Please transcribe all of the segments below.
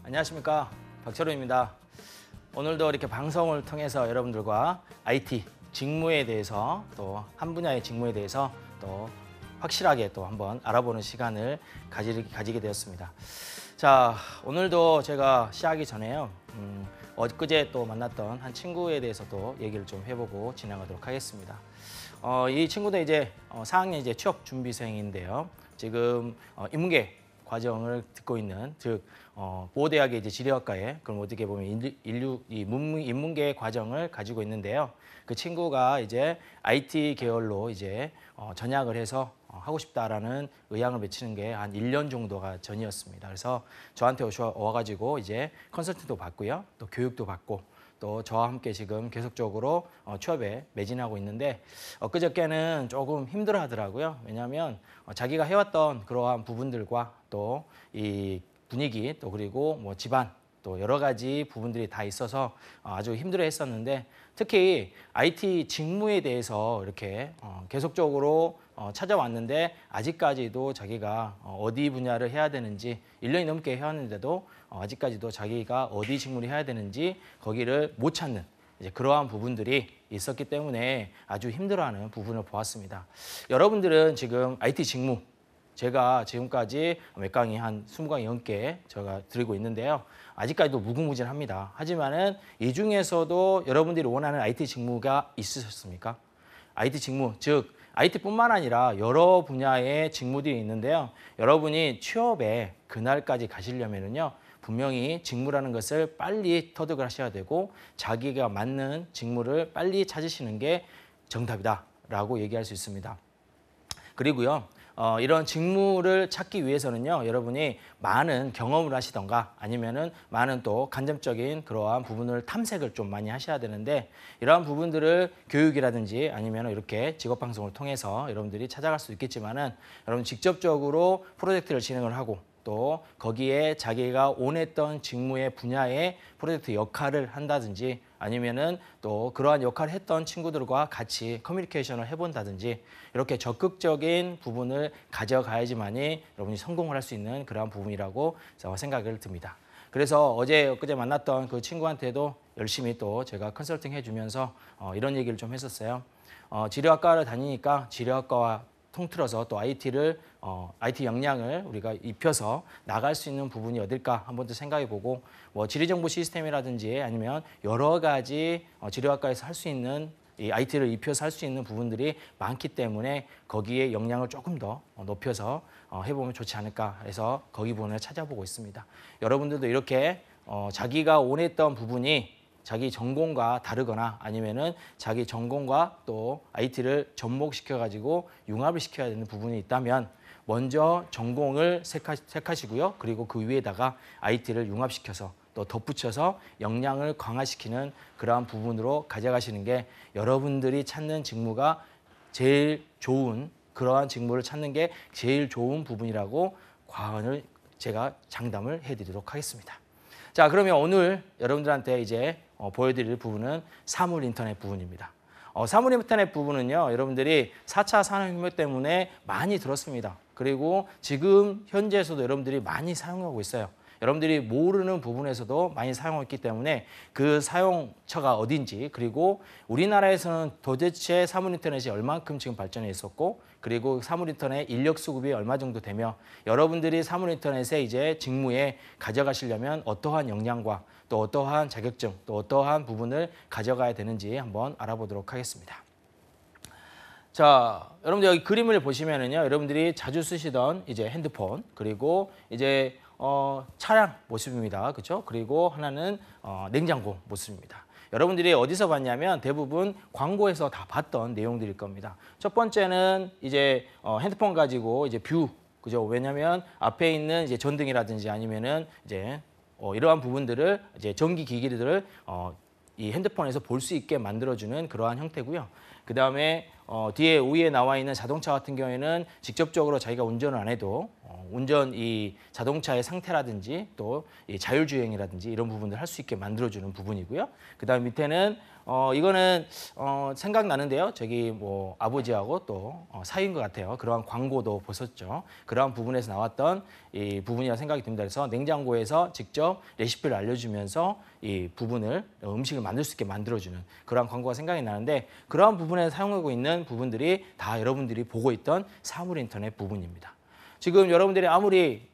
안녕하십니까, 박철우입니다. 오늘도 이렇게 방송을 통해서 여러분들과 IT 직무에 대해서 또 한 분야의 직무에 대해서 또 확실하게 또 한번 알아보는 시간을 가지게 되었습니다. 자, 오늘도 제가 시작하기 전에요. 엊그제 또 만났던 한 친구에 대해서 또 얘기를 좀 해보고 진행하도록 하겠습니다. 이 친구도 이제 4학년 이제 취업 준비생인데요. 지금 인문계 과정을 듣고 있는, 즉 보대학의 이제 지리학과에, 그럼 어떻게 보면 인문계 과정을 가지고 있는데요. 그 친구가 이제 IT 계열로 이제 전향을 해서 하고 싶다라는 의향을 맺히는 게 한 1년 정도가 전이었습니다. 그래서 저한테 와가지고 이제 컨설팅도 받고요, 또 교육도 받고, 또 저와 함께 지금 계속적으로 취업에 매진하고 있는데, 엊그저께는 조금 힘들어 하더라고요. 왜냐하면 자기가 해왔던 그러한 부분들과 또 이 분위기, 또 그리고 뭐 집안, 또 여러 가지 부분들이 다 있어서 아주 힘들어 했었는데, 특히 IT 직무에 대해서 이렇게 계속적으로 찾아왔는데 아직까지도 자기가 어디 분야를 해야 되는지 1년이 넘게 해왔는데도 아직까지도 자기가 어디 직무를 해야 되는지 거기를 못 찾는 이제 그러한 부분들이 있었기 때문에 아주 힘들어하는 부분을 보았습니다. 여러분들은 지금 IT 직무, 제가 지금까지 몇 강의 한 20강의 넘게 제가 드리고 있는데요. 아직까지도 무궁무진합니다. 하지만은 이 중에서도 여러분들이 원하는 IT 직무가 있으셨습니까? IT 직무, 즉 IT뿐만 아니라 여러 분야의 직무들이 있는데요. 여러분이 취업에 그날까지 가시려면요, 분명히 직무라는 것을 빨리 터득을 하셔야 되고 자기가 맞는 직무를 빨리 찾으시는 게 정답이다라고 얘기할 수 있습니다. 그리고요, 이런 직무를 찾기 위해서는요, 여러분이 많은 경험을 하시던가 아니면은 많은 또 간접적인 그러한 부분을 탐색을 좀 많이 하셔야 되는데, 이러한 부분들을 교육이라든지 아니면 이렇게 직업방송을 통해서 여러분들이 찾아갈 수 있겠지만은, 여러분 직접적으로 프로젝트를 진행을 하고 또 거기에 자기가 원했던 직무의 분야의 프로젝트 역할을 한다든지 아니면은 또 그러한 역할을 했던 친구들과 같이 커뮤니케이션을 해본다든지, 이렇게 적극적인 부분을 가져가야지만이 여러분이 성공을 할 수 있는 그러한 부분이라고 생각을 듭니다. 그래서 엊그제 만났던 그 친구한테도 열심히 또 제가 컨설팅 해주면서 이런 얘기를 좀 했었어요. 지리학과를 다니니까 지리학과와 통틀어서 또 IT 역량을 우리가 입혀서 나갈 수 있는 부분이 어딜까 한번 더 생각해보고, 뭐 지리정보 시스템이라든지 아니면 여러 가지 지리학과에서 할 수 있는 이 IT를 입혀서 할 수 있는 부분들이 많기 때문에 거기에 역량을 조금 더 높여서 해보면 좋지 않을까 해서 거기 부분을 찾아보고 있습니다. 여러분들도 이렇게 자기가 원했던 부분이 자기 전공과 다르거나 아니면은 자기 전공과 또 IT를 접목시켜 가지고 융합을 시켜야 되는 부분이 있다면 먼저 전공을 택하시고요. 그리고 그 위에다가 IT를 융합시켜서 또 덧붙여서 역량을 강화시키는 그러한 부분으로 가져가시는 게 여러분들이 찾는 직무가 제일 좋은, 그러한 직무를 찾는 게 제일 좋은 부분이라고 제가 장담을 해드리도록 하겠습니다. 자, 그러면 오늘 여러분들한테 이제 보여드릴 부분은 사물 인터넷 부분입니다. 사물 인터넷 부분은요, 여러분들이 4차 산업혁명 때문에 많이 들었습니다. 그리고 지금 현재에서도 여러분들이 많이 사용하고 있어요. 여러분들이 모르는 부분에서도 많이 사용했기 때문에 그 사용처가 어딘지, 그리고 우리나라에서는 도대체 사물 인터넷이 얼만큼 지금 발전해 있었고, 그리고 사물 인터넷 인력 수급이 얼마 정도 되며, 여러분들이 사물 인터넷에 이제 직무에 가져가시려면 어떠한 역량과 또 어떠한 자격증, 또 어떠한 부분을 가져가야 되는지 한번 알아보도록 하겠습니다. 자, 여러분들 여기 그림을 보시면은요, 여러분들이 자주 쓰시던 이제 핸드폰, 그리고 이제 차량 모습입니다. 그렇죠? 그리고 하나는 냉장고 모습입니다. 여러분들이 어디서 봤냐면 대부분 광고에서 다 봤던 내용들일 겁니다. 첫 번째는 이제 핸드폰 가지고 이제 뷰, 그죠? 왜냐면 앞에 있는 이제 전등이라든지 아니면은 이제 이러한 부분들을 이제 전기 기기들을 이 핸드폰에서 볼 수 있게 만들어주는 그러한 형태고요. 그 다음에 뒤에 위에 나와 있는 자동차 같은 경우에는 직접적으로 자기가 운전을 안 해도 이 자동차의 상태라든지 또 이 자율주행이라든지 이런 부분들 할 수 있게 만들어주는 부분이고요. 그 다음 밑에는 이거는 생각나는데요. 저기 뭐 아버지하고 또 사이인 것 같아요. 그러한 광고도 보셨죠. 그러한 부분에서 나왔던 이 부분이라 생각이 듭니다. 그래서 냉장고에서 직접 레시피를 알려주면서 이 부분을 음식을 만들 수 있게 만들어주는 그러한 광고가 생각이 나는데 그러한 부분에 사용하고 있는 부분들이 다 여러분들이 보고 있던 사물인터넷 부분입니다. 지금 여러분들이 아무리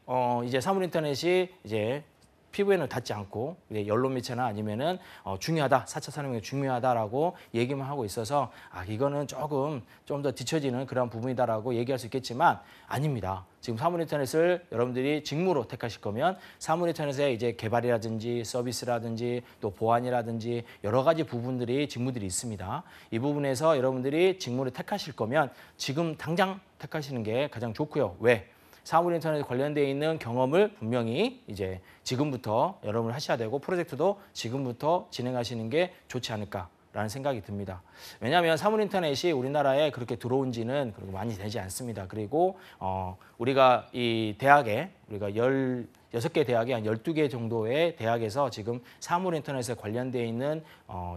이제 사물인터넷이 이제 피부에는 닿지 않고 연론 매체나 아니면은 중요하다, 4차 산업혁명이 중요하다라고 얘기만 하고 있어서 이거는 조금 좀 더 뒤처지는 그런 부분이다라고 얘기할 수 있겠지만 아닙니다. 지금 사물인터넷을 여러분들이 직무로 택하실 거면 사물인터넷의 이제 개발이라든지 서비스라든지 또 보안이라든지 여러 가지 부분들이 직무들이 있습니다. 이 부분에서 여러분들이 직무를 택하실 거면 지금 당장 택하시는 게 가장 좋고요. 왜? 사물인터넷에 관련되어 있는 경험을 분명히 이제 지금부터 여러분 하셔야 되고 프로젝트도 지금부터 진행하시는 게 좋지 않을까라는 생각이 듭니다. 왜냐하면 사물인터넷이 우리나라에 그렇게 들어온 지는 그렇게 많이 되지 않습니다. 그리고 우리가 이 대학에 우리가 16개 대학에 한 12개 정도의 대학에서 지금 사물인터넷에 관련되어 있는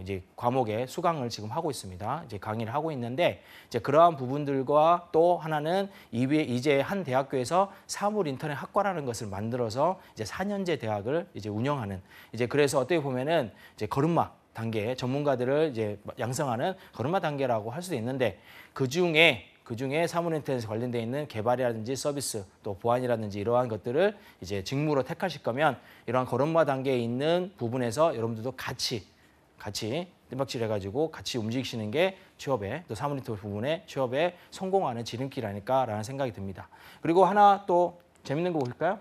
이제 과목의 수강을 지금 하고 있습니다. 이제 강의를 하고 있는데 이제 그러한 부분들과 또 하나는 이제 한 대학교에서 사물인터넷 학과라는 것을 만들어서 이제 4년제 대학을 이제 운영하는 이제 그래서 어떻게 보면은 이제 걸음마 단계 전문가들을 이제 양성하는 걸음마 단계라고 할 수도 있는데 그중에 사물인터넷에 관련되어 있는 개발이라든지 서비스 또 보안이라든지 이러한 것들을 이제 직무로 택하실 거면 이러한 걸음마 단계에 있는 부분에서 여러분들도 같이 뜸박질 해가지고 같이 움직이시는 게 취업에 또 사물인터넷 부분에 취업에 성공하는 지름길 아닐까라는 생각이 듭니다. 그리고 하나 또 재밌는 거 볼까요?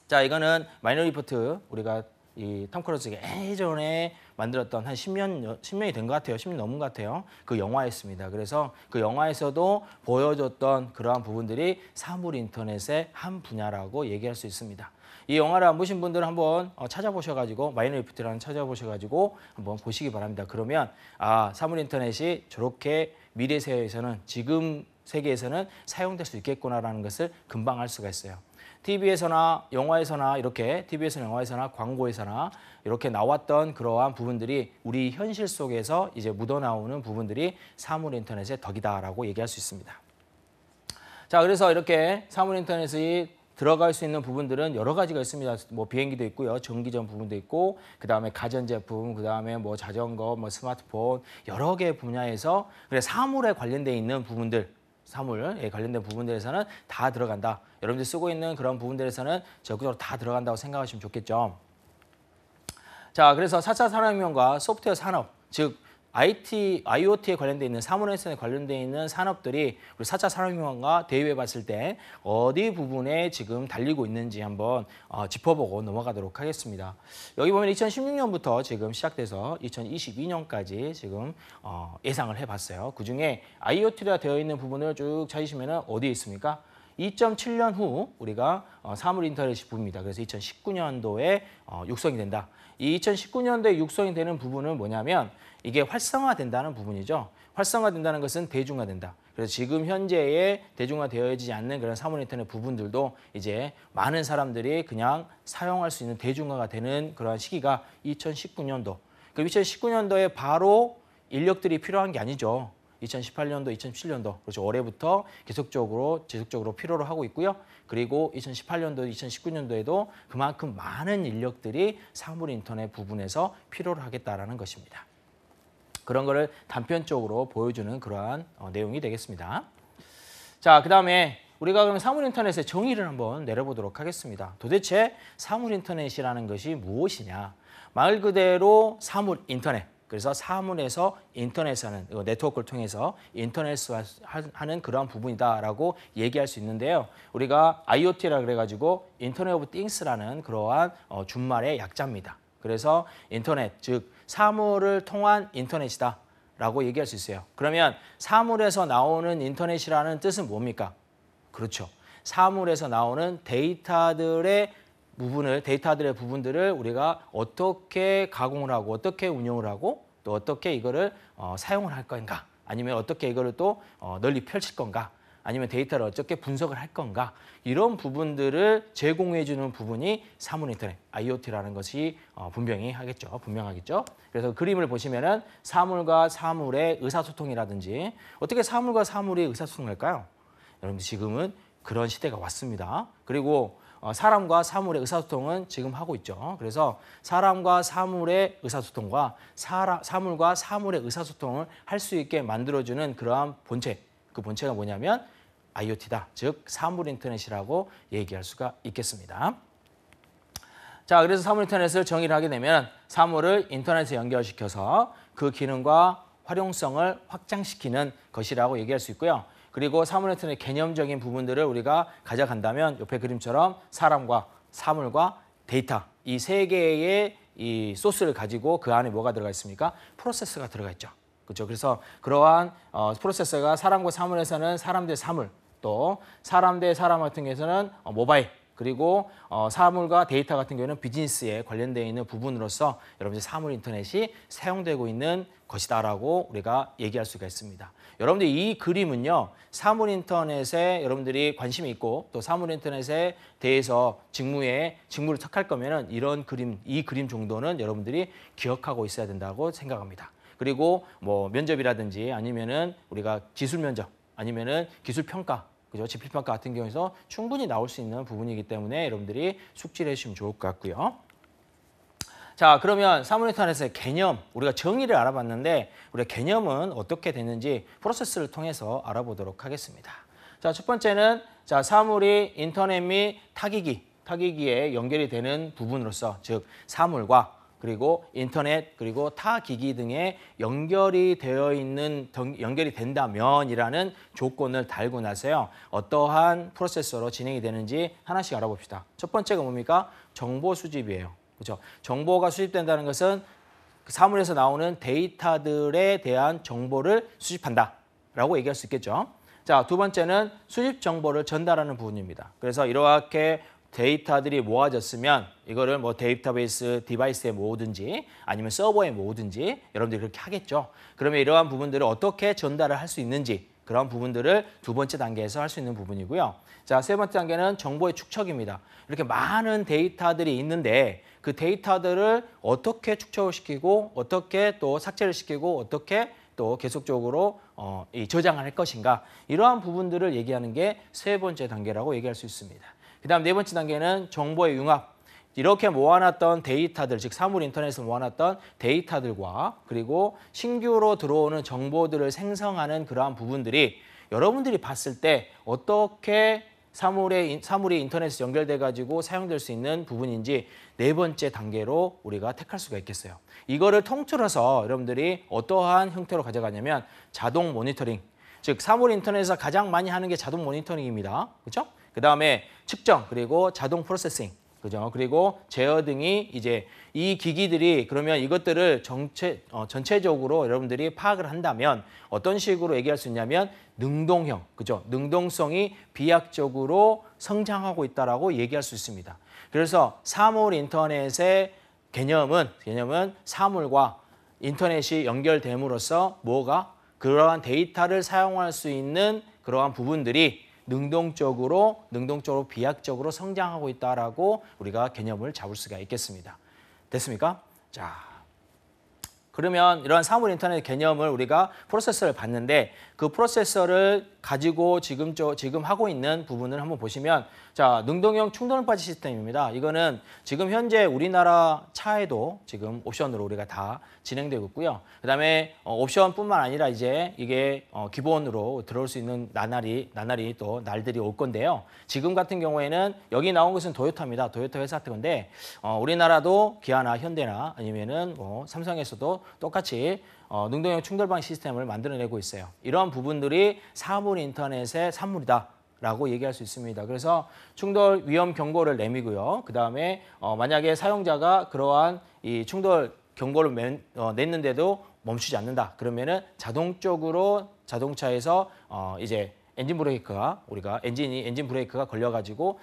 자, 이거는 마이너리 리포트 우리가 이 톰 크루즈가 예전에 만들었던 한 10년이 된 것 같아요. 10년 넘은 것 같아요. 그 영화였습니다. 그래서 그 영화에서도 보여줬던 그러한 부분들이 사물인터넷의 한 분야라고 얘기할 수 있습니다. 이 영화를 안 보신 분들은 한번 찾아보셔가지고 마이너리 리포트라는 찾아보셔가지고 한번 보시기 바랍니다. 그러면 사물인터넷이 저렇게 미래 세계에서는 지금 세계에서는 사용될 수 있겠구나라는 것을 금방 알 수가 있어요. TV에서나 영화에서나 이렇게 TV에서나 영화에서나 광고에서나 이렇게 나왔던 그러한 부분들이 우리 현실 속에서 이제 묻어나오는 부분들이 사물인터넷의 덕이다라고 얘기할 수 있습니다. 자, 그래서 이렇게 사물인터넷이 들어갈 수 있는 부분들은 여러 가지가 있습니다. 뭐 비행기도 있고요, 전기전 부분도 있고, 그 다음에 가전제품, 그 다음에 뭐 자전거, 뭐 스마트폰 여러 개 분야에서 그래 사물에 관련돼 있는 부분들. 사물에 관련된 부분들에서는 다 들어간다. 여러분들이 쓰고 있는 그런 부분들에서는 적극적으로 다 들어간다고 생각하시면 좋겠죠. 자, 그래서 4차 산업혁명과 소프트웨어 산업, 즉 IoT에 관련되어 있는 사물인터넷에 관련되어 있는 산업들이 우리 4차 산업혁명과 대입해 봤을 때 어디 부분에 지금 달리고 있는지 한번 짚어보고 넘어가도록 하겠습니다. 여기 보면 2016년부터 지금 시작돼서 2022년까지 지금 예상을 해봤어요. 그중에 IoT가 되어 있는 부분을 쭉 찾으시면 어디에 있습니까? 2007년 후 우리가 사물인터넷이 붐입니다. 그래서 2019년도에 육성이 된다. 이 2019년도에 육성이 되는 부분은 뭐냐면 이게 활성화된다는 부분이죠. 활성화된다는 것은 대중화된다. 그래서 지금 현재의 대중화되어지지 않는 그런 사물인터넷 부분들도 이제 많은 사람들이 그냥 사용할 수 있는 대중화가 되는 그런 시기가 2019년도. 그 2019년도에 바로 인력들이 필요한 게 아니죠. 2018년도, 2017년도, 그렇죠. 올해부터 지속적으로 필요로 하고 있고요. 그리고 2018년도, 2019년도에도 그만큼 많은 인력들이 사물인터넷 부분에서 필요로 하겠다라는 것입니다. 그런 거를 단편적으로 보여주는 그러한 내용이 되겠습니다. 자, 그 다음에 우리가 그럼 사물인터넷의 정의를 한번 내려보도록 하겠습니다. 도대체 사물인터넷이라는 것이 무엇이냐? 말 그대로 사물인터넷. 그래서 사물에서 인터넷하는 네트워크를 통해서 인터넷하는 그러한 부분이다라고 얘기할 수 있는데요. 우리가 IoT라 그래가지고 인터넷 오브 띵스라는 그러한 준말의 약자입니다. 그래서 인터넷, 즉 사물을 통한 인터넷이다라고 얘기할 수 있어요. 그러면 사물에서 나오는 인터넷이라는 뜻은 뭡니까? 그렇죠. 사물에서 나오는 데이터들의 부분들을 우리가 어떻게 가공을 하고 어떻게 운영을 하고 또 어떻게 이거를 사용을 할 건가 아니면 어떻게 이거를 또 널리 펼칠 건가 아니면 데이터를 어떻게 분석을 할 건가 이런 부분들을 제공해 주는 부분이 사물 인터넷 IoT라는 것이 분명하겠죠. 그래서 그림을 보시면은 사물과 사물의 의사소통이라든지 어떻게 사물과 사물이 의사소통할까요? 여러분 지금은 그런 시대가 왔습니다. 그리고 사람과 사물의 의사소통은 지금 하고 있죠. 그래서 사람과 사물의 의사소통과 사물과 사물의 의사소통을 할 수 있게 만들어주는 그러한 본체, 그 본체가 뭐냐면 IoT다. 즉 사물 인터넷이라고 얘기할 수가 있겠습니다. 자, 그래서 사물 인터넷을 정의를 하게 되면 사물을 인터넷에 연결시켜서 그 기능과 활용성을 확장시키는 것이라고 얘기할 수 있고요. 그리고 사물 인터넷 개념적인 부분들을 우리가 가져간다면 옆에 그림처럼 사람과 사물과 데이터 이 세 개의 이 소스를 가지고 그 안에 뭐가 들어가 있습니까? 프로세서가 들어가 있죠. 그렇죠. 그래서 그러한 프로세서가 사람과 사물에서는 사람 대 사물, 또 사람 대 사람 같은 경우에는 모바일, 그리고 사물과 데이터 같은 경우는 비즈니스에 관련되어 있는 부분으로서 여러분들 사물 인터넷이 사용되고 있는 것이다라고 우리가 얘기할 수가 있습니다. 여러분들 이 그림은요, 사물 인터넷에 여러분들이 관심이 있고 또 사물 인터넷에 대해서 직무를 택할 거면은 이런 그림, 이 그림 정도는 여러분들이 기억하고 있어야 된다고 생각합니다. 그리고 뭐 면접이라든지 아니면은 우리가 기술 면접 아니면은 기술 평가, 그죠? 지필평가 같은 경우에서 충분히 나올 수 있는 부분이기 때문에 여러분들이 숙지를 해주시면 좋을 것 같고요. 자, 그러면 사물 인터넷의 개념, 우리가 정의를 알아봤는데 우리가 개념은 어떻게 되는지 프로세스를 통해서 알아보도록 하겠습니다. 자, 첫 번째는 자, 사물이 인터넷 및 타기기에 연결이 되는 부분으로서 즉 사물과 그리고 인터넷 그리고 타 기기 등에 연결이 된다면이라는 조건을 달고 나서요. 어떠한 프로세서로 진행이 되는지 하나씩 알아봅시다. 첫 번째가 뭡니까? 정보 수집이에요. 그렇죠? 정보가 수집된다는 것은 사물에서 나오는 데이터들에 대한 정보를 수집한다라고 얘기할 수 있겠죠. 자, 두 번째는 수집 정보를 전달하는 부분입니다. 그래서 이렇게 데이터들이 모아졌으면 이거를 뭐 데이터베이스 디바이스에 모으든지 아니면 서버에 모으든지 여러분들이 그렇게 하겠죠. 그러면 이러한 부분들을 어떻게 전달을 할 수 있는지 그런 부분들을 두 번째 단계에서 할 수 있는 부분이고요. 자, 세 번째 단계는 정보의 축적입니다. 이렇게 많은 데이터들이 있는데 그 데이터들을 어떻게 축적을 시키고 어떻게 또 삭제를 시키고 어떻게 또 계속적으로 저장을 할 것인가 이러한 부분들을 얘기하는 게 세 번째 단계라고 얘기할 수 있습니다. 그 다음 네 번째 단계는 정보의 융합. 이렇게 모아놨던 데이터들, 즉 사물 인터넷에서 모아놨던 데이터들과 그리고 신규로 들어오는 정보들을 생성하는 그러한 부분들이 여러분들이 봤을 때 어떻게 사물이 인터넷에 연결돼가지고 사용될 수 있는 부분인지 네 번째 단계로 우리가 택할 수가 있겠어요. 이거를 통틀어서 여러분들이 어떠한 형태로 가져가냐면 자동 모니터링. 즉 사물 인터넷에서 가장 많이 하는 게 자동 모니터링입니다. 그렇죠? 그 다음에 측정, 그리고 자동 프로세싱, 그죠? 그리고 제어 등이 이제 이 기기들이 그러면 이것들을 전체적으로 여러분들이 파악을 한다면 어떤 식으로 얘기할 수 있냐면 능동형, 그죠? 능동성이 비약적으로 성장하고 있다라고 얘기할 수 있습니다. 그래서 사물 인터넷의 개념은 사물과 인터넷이 연결됨으로써 그러한 데이터를 사용할 수 있는 그러한 부분들이 능동적으로 비약적으로 성장하고 있다라고 우리가 개념을 잡을 수가 있겠습니다. 됐습니까? 자, 그러면 이러한 사물 인터넷 개념을 우리가 프로세서를 봤는데 그 프로세서를 가지고 지금 하고 있는 부분을 한번 보시면 자, 능동형 충돌받이 시스템입니다. 이거는 지금 현재 우리나라 차에도 지금 옵션으로 우리가 다 진행되고 있고요. 그다음에 옵션뿐만 아니라 이제 이게 기본으로 들어올 수 있는 나날이 또 날들이 올 건데요. 지금 같은 경우에는 여기 나온 것은 도요타입니다. 도요타 회사 같은 건데 우리나라도 기아나 현대나 아니면은 삼성에서도 똑같이 능동형 충돌방 시스템을 만들어내고 있어요. 이러한 부분들이 사물 인터넷의 산물이다라고 얘기할 수 있습니다. 그래서 충돌 위험 경고를 내미고요. 그 다음에 만약에 사용자가 그러한 이 충돌 경고를 냈는데도 멈추지 않는다. 그러면은 자동적으로 자동차에서 이제 엔진 브레이크가 걸려가지고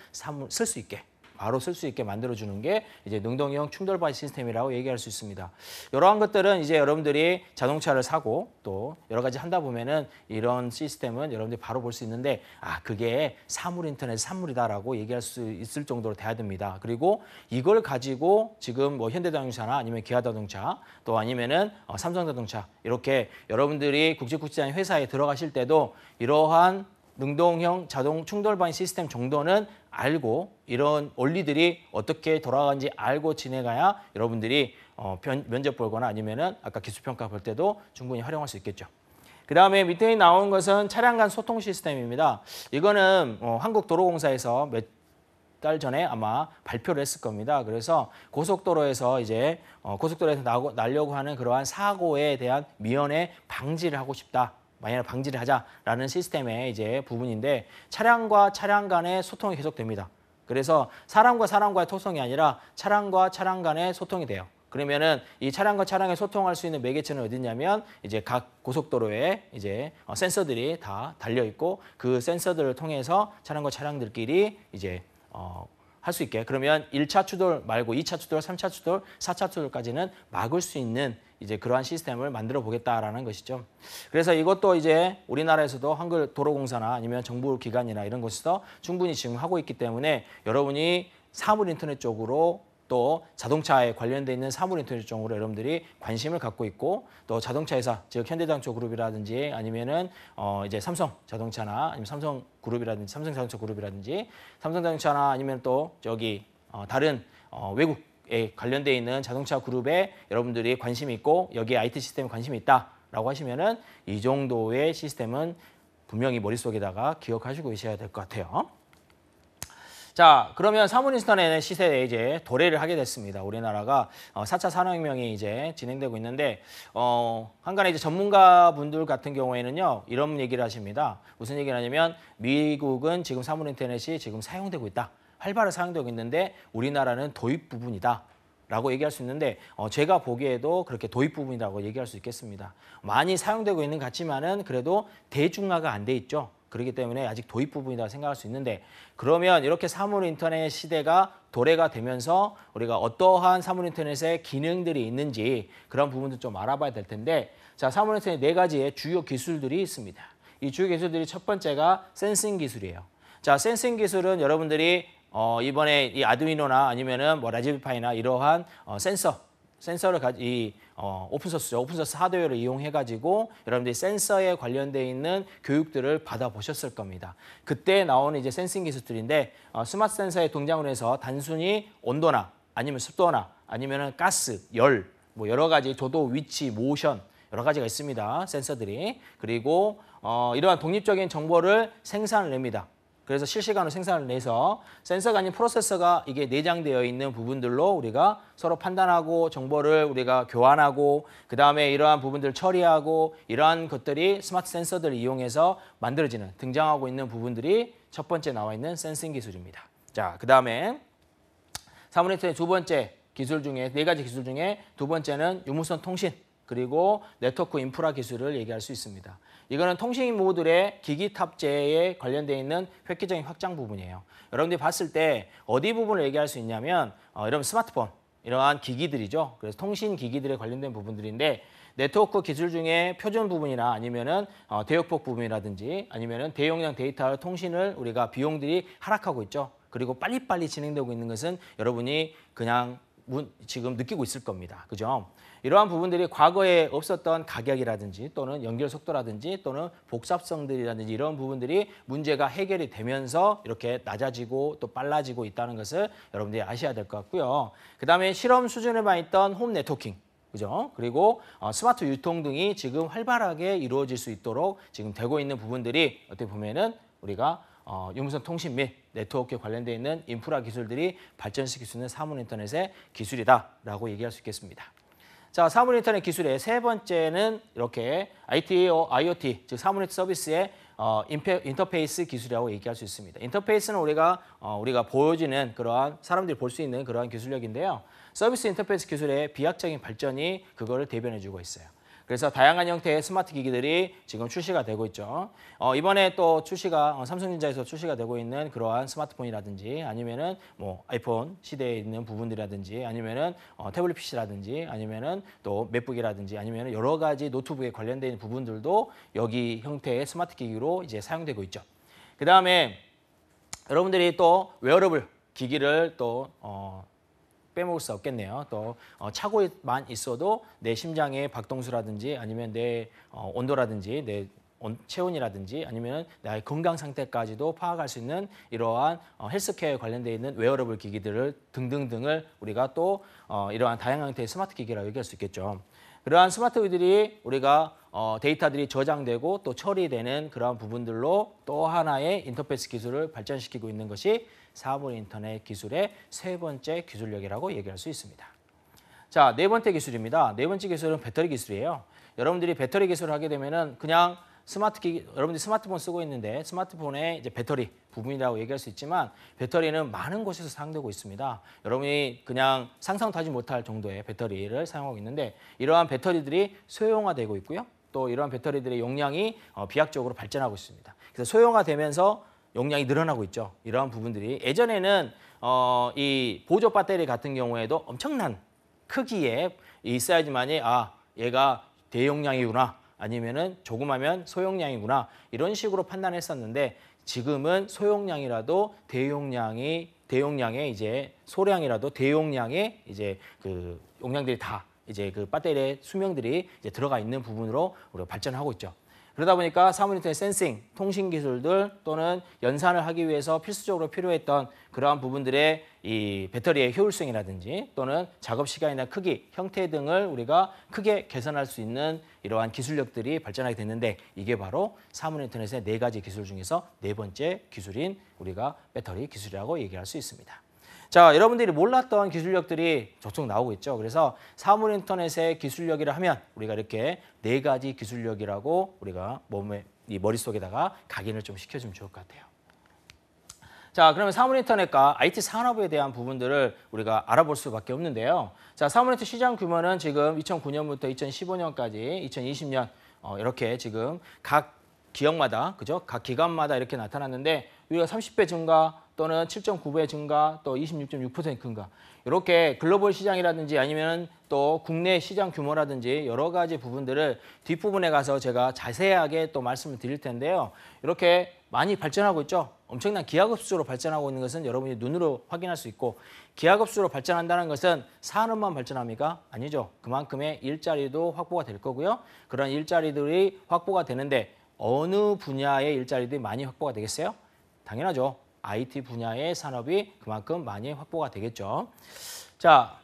쓸 수 있게 바로 쓸 수 있게 만들어주는 게 이제 능동형 충돌 방지 시스템이라고 얘기할 수 있습니다. 이러한 것들은 이제 여러분들이 자동차를 사고 또 여러 가지 한다 보면은 이런 시스템은 여러분들이 바로 볼 수 있는데 그게 사물 인터넷 산물이다라고 얘기할 수 있을 정도로 돼야 됩니다. 그리고 이걸 가지고 지금 뭐 현대자동차나 아니면 기아자동차 또 아니면은 삼성자동차 이렇게 여러분들이 국제구치장 회사에 들어가실 때도 이러한 능동형 자동 충돌 방지 시스템 정도는 알고 이런 원리들이 어떻게 돌아가는지 알고 지내가야 여러분들이 면접 보거나 아니면은 아까 기술평가 볼 때도 충분히 활용할 수 있겠죠. 그 다음에 밑에 나온 것은 차량 간 소통 시스템입니다. 이거는 한국도로공사에서 몇 달 전에 아마 발표를 했을 겁니다. 그래서 고속도로에서 이제 고속도로에서 나려고 하는 그러한 사고에 대한 미연에 방지를 하고 싶다. 만약에 방지를 하자라는 시스템의 이제 부분인데 차량과 차량 간의 소통이 계속됩니다. 그래서 사람과 사람과의 소통이 아니라 차량과 차량 간의 소통이 돼요. 그러면은 이 차량과 차량에 소통할 수 있는 매개체는 어디냐면 이제 각 고속도로에 이제 센서들이 다 달려 있고 그 센서들을 통해서 차량과 차량들끼리 이제 할 수 있게 그러면 1차 추돌 말고 2차 추돌, 3차 추돌, 4차 추돌까지는 막을 수 있는 이제 그러한 시스템을 만들어 보겠다라는 것이죠. 그래서 이것도 이제 우리나라에서도 한국도로공사나 아니면 정부 기관이나 이런 곳에서 충분히 지금 하고 있기 때문에 여러분이 사물 인터넷 쪽으로 또 자동차에 관련돼 있는 사물 인터넷 쪽으로 여러분들이 관심을 갖고 있고 또 자동차 회사 즉 현대자동차 그룹이라든지 아니면은 이제 삼성 자동차나 아니면 삼성 그룹이라든지 삼성 자동차 그룹이라든지 삼성 자동차나 아니면 또 저기 다른 외국에 관련돼 있는 자동차 그룹에 여러분들이 관심이 있고 여기에 IT 시스템에 관심이 있다라고 하시면은 이 정도의 시스템은 분명히 머릿속에다가 기억하시고 계셔야 될 것 같아요. 자, 그러면 사물 인터넷 시세에 이제 도래를 하게 됐습니다. 우리나라가 4차 산업혁명이 이제 진행되고 있는데 한간에 이제 전문가분들 같은 경우에는요 이런 얘기를 하십니다. 무슨 얘기를 하냐면 미국은 지금 사물 인터넷이 지금 사용되고 있다. 활발하게 사용되고 있는데 우리나라는 도입 부분이다. 라고 얘기할 수 있는데 제가 보기에도 그렇게 도입 부분이라고 얘기할 수 있겠습니다. 많이 사용되고 있는 것 같지만은 그래도 대중화가 안 돼 있죠. 그렇기 때문에 아직 도입 부분이라고 생각할 수 있는데 그러면 이렇게 사물 인터넷 시대가 도래가 되면서 우리가 어떠한 사물 인터넷의 기능들이 있는지 그런 부분도 좀 알아봐야 될 텐데 자, 사물 인터넷 4가지의 주요 기술들이 있습니다. 이 주요 기술들이 첫 번째가 센싱 기술이에요. 자, 센싱 기술은 여러분들이 이번에 이 아두이노나 아니면은 뭐 라즈베리파이나 이러한 센서를 오픈소스죠. 오픈소스 하드웨어를 이용해가지고 여러분들이 센서에 관련돼 있는 교육들을 받아보셨을 겁니다. 그때 나오는 이제 센싱 기술들인데 스마트 센서에 동작을 해서 단순히 온도나 아니면 습도나 아니면은 가스, 열, 뭐 여러 가지 조도, 위치, 모션 여러 가지가 있습니다. 센서들이. 그리고 이러한 독립적인 정보를 생산을 냅니다. 그래서 실시간으로 생산을 내서 센서가 아닌 프로세서가 이게 내장되어 있는 부분들로 우리가 서로 판단하고 정보를 우리가 교환하고 그다음에 이러한 부분들을 처리하고 이러한 것들이 스마트 센서들을 이용해서 만들어지는 등장하고 있는 부분들이 첫 번째 나와 있는 센싱 기술입니다. 자, 그다음에 사물 인터넷 두 번째 기술 중에 4가지 기술 중에 두 번째는 유무선 통신 그리고 네트워크 인프라 기술을 얘기할 수 있습니다. 이거는 통신 모듈의 기기 탑재에 관련되어 있는 획기적인 확장 부분이에요. 여러분들이 봤을 때 어디 부분을 얘기할 수 있냐면 여러분 스마트폰, 이러한 기기들이죠. 그래서 통신 기기들에 관련된 부분들인데 네트워크 기술 중에 표준 부분이나 아니면은 대역폭 부분이라든지 아니면은 대용량 데이터 통신을 우리가 비용들이 하락하고 있죠. 그리고 빨리빨리 진행되고 있는 것은 여러분이 그냥 지금 느끼고 있을 겁니다. 그죠? 이러한 부분들이 과거에 없었던 가격이라든지 또는 연결 속도라든지 또는 복잡성들이라든지 이런 부분들이 문제가 해결이 되면서 이렇게 낮아지고 또 빨라지고 있다는 것을 여러분들이 아셔야 될 것 같고요. 그다음에 실험 수준에만 있던 홈 네트워킹, 그죠? 그리고 스마트 유통 등이 지금 활발하게 이루어질 수 있도록 지금 되고 있는 부분들이 어떻게 보면은 우리가 유무선 통신 및 네트워크에 관련되어 있는 인프라 기술들이 발전시킬 수 있는 사물 인터넷의 기술이다라고 얘기할 수 있겠습니다. 자, 사물 인터넷 기술의 세 번째는 이렇게 IoT, 즉 사물 인터넷 서비스의 인터페이스 기술이라고 얘기할 수 있습니다. 인터페이스는 우리가 보여지는 그러한 사람들이 볼 수 있는 그러한 기술력인데요. 서비스 인터페이스 기술의 비약적인 발전이 그거를 대변해주고 있어요. 그래서 다양한 형태의 스마트 기기들이 지금 출시가 되고 있죠. 이번에 또 출시가 삼성전자에서 출시가 되고 있는 그러한 스마트폰이라든지 아니면은 뭐 아이폰 시대에 있는 부분들이라든지 아니면은 태블릿 PC라든지 아니면은 또 맥북이라든지 아니면은 여러 가지 노트북에 관련된 부분들도 여기 형태의 스마트 기기로 이제 사용되고 있죠. 그다음에 여러분들이 또 웨어러블 기기를 또 빼먹을 수 없겠네요. 또 차고만 있어도 내 심장의 박동수라든지 아니면 내 온도라든지 내 체온이라든지 아니면 나의 건강 상태까지도 파악할 수 있는 이러한 헬스케어에 관련되어 있는 웨어러블 기기들을 등등등을 우리가 또 이러한 다양한 형태의 스마트 기기라고 얘기할 수 있겠죠. 그러한 스마트 기기들이 우리가 데이터들이 저장되고 또 처리되는 그러한 부분들로 또 하나의 인터페이스 기술을 발전시키고 있는 것이 사물 인터넷 기술의 세 번째 기술력이라고 얘기할 수 있습니다. 자, 네 번째 기술입니다. 네 번째 기술은 배터리 기술이에요. 여러분들이 배터리 기술을 하게 되면은 그냥 여러분들이 스마트폰 쓰고 있는데 스마트폰의 이제 배터리 부분이라고 얘기할 수 있지만 배터리는 많은 곳에서 사용되고 있습니다. 여러분이 그냥 상상도 하지 못할 정도의 배터리를 사용하고 있는데 이러한 배터리들이 소형화되고 있고요. 또 이러한 배터리들의 용량이 비약적으로 발전하고 있습니다. 그래서 소형화되면서 용량이 늘어나고 있죠. 이러한 부분들이 예전에는 이 보조 배터리 같은 경우에도 엄청난 크기에 있어야지만이 얘가 대용량이구나 아니면은 조그마면 소용량이구나 이런 식으로 판단했었는데 지금은 소용량이라도 대용량의 이제 소량이라도 대용량의 이제 그 용량들이 다 이제 그 배터리의 수명들이 이제 들어가 있는 부분으로 우리가 발전하고 있죠. 그러다 보니까 사물 인터넷 센싱, 통신 기술들 또는 연산을 하기 위해서 필수적으로 필요했던 그러한 부분들의 이 배터리의 효율성이라든지 또는 작업 시간이나 크기, 형태 등을 우리가 크게 개선할 수 있는 이러한 기술력들이 발전하게 됐는데 이게 바로 사물 인터넷의 네 가지 기술 중에서 네 번째 기술인 우리가 배터리 기술이라고 얘기할 수 있습니다. 자, 여러분들이 몰랐던 기술력들이 저쪽 나오고 있죠. 그래서 사물 인터넷의 기술력이라 하면 우리가 이렇게 네 가지 기술력이라고 우리가 이 머릿속에다가 각인을 좀 시켜주면 좋을 것 같아요. 자, 그러면 사물 인터넷과 IT 산업에 대한 부분들을 우리가 알아볼 수밖에 없는데요. 자, 사물 인터넷 시장 규모는 지금 2009년부터 2015년까지 2020년 이렇게 지금 각 기업마다 그죠? 각 기관마다 이렇게 나타났는데 우리가 30배 증가 또는 7.9배 증가 또 26.6% 증가 이렇게 글로벌 시장이라든지 아니면 또 국내 시장 규모라든지 여러 가지 부분들을 뒷부분에 가서 제가 자세하게 또 말씀을 드릴 텐데요. 이렇게 많이 발전하고 있죠. 엄청난 기하급수로 발전하고 있는 것은 여러분이 눈으로 확인할 수 있고 기하급수로 발전한다는 것은 산업만 발전합니까? 아니죠. 그만큼의 일자리도 확보가 될 거고요. 그런 일자리들이 확보가 되는데 어느 분야의 일자리들이 많이 확보가 되겠어요? 당연하죠. IT 분야의 산업이 그만큼 많이 확보가 되겠죠. 자,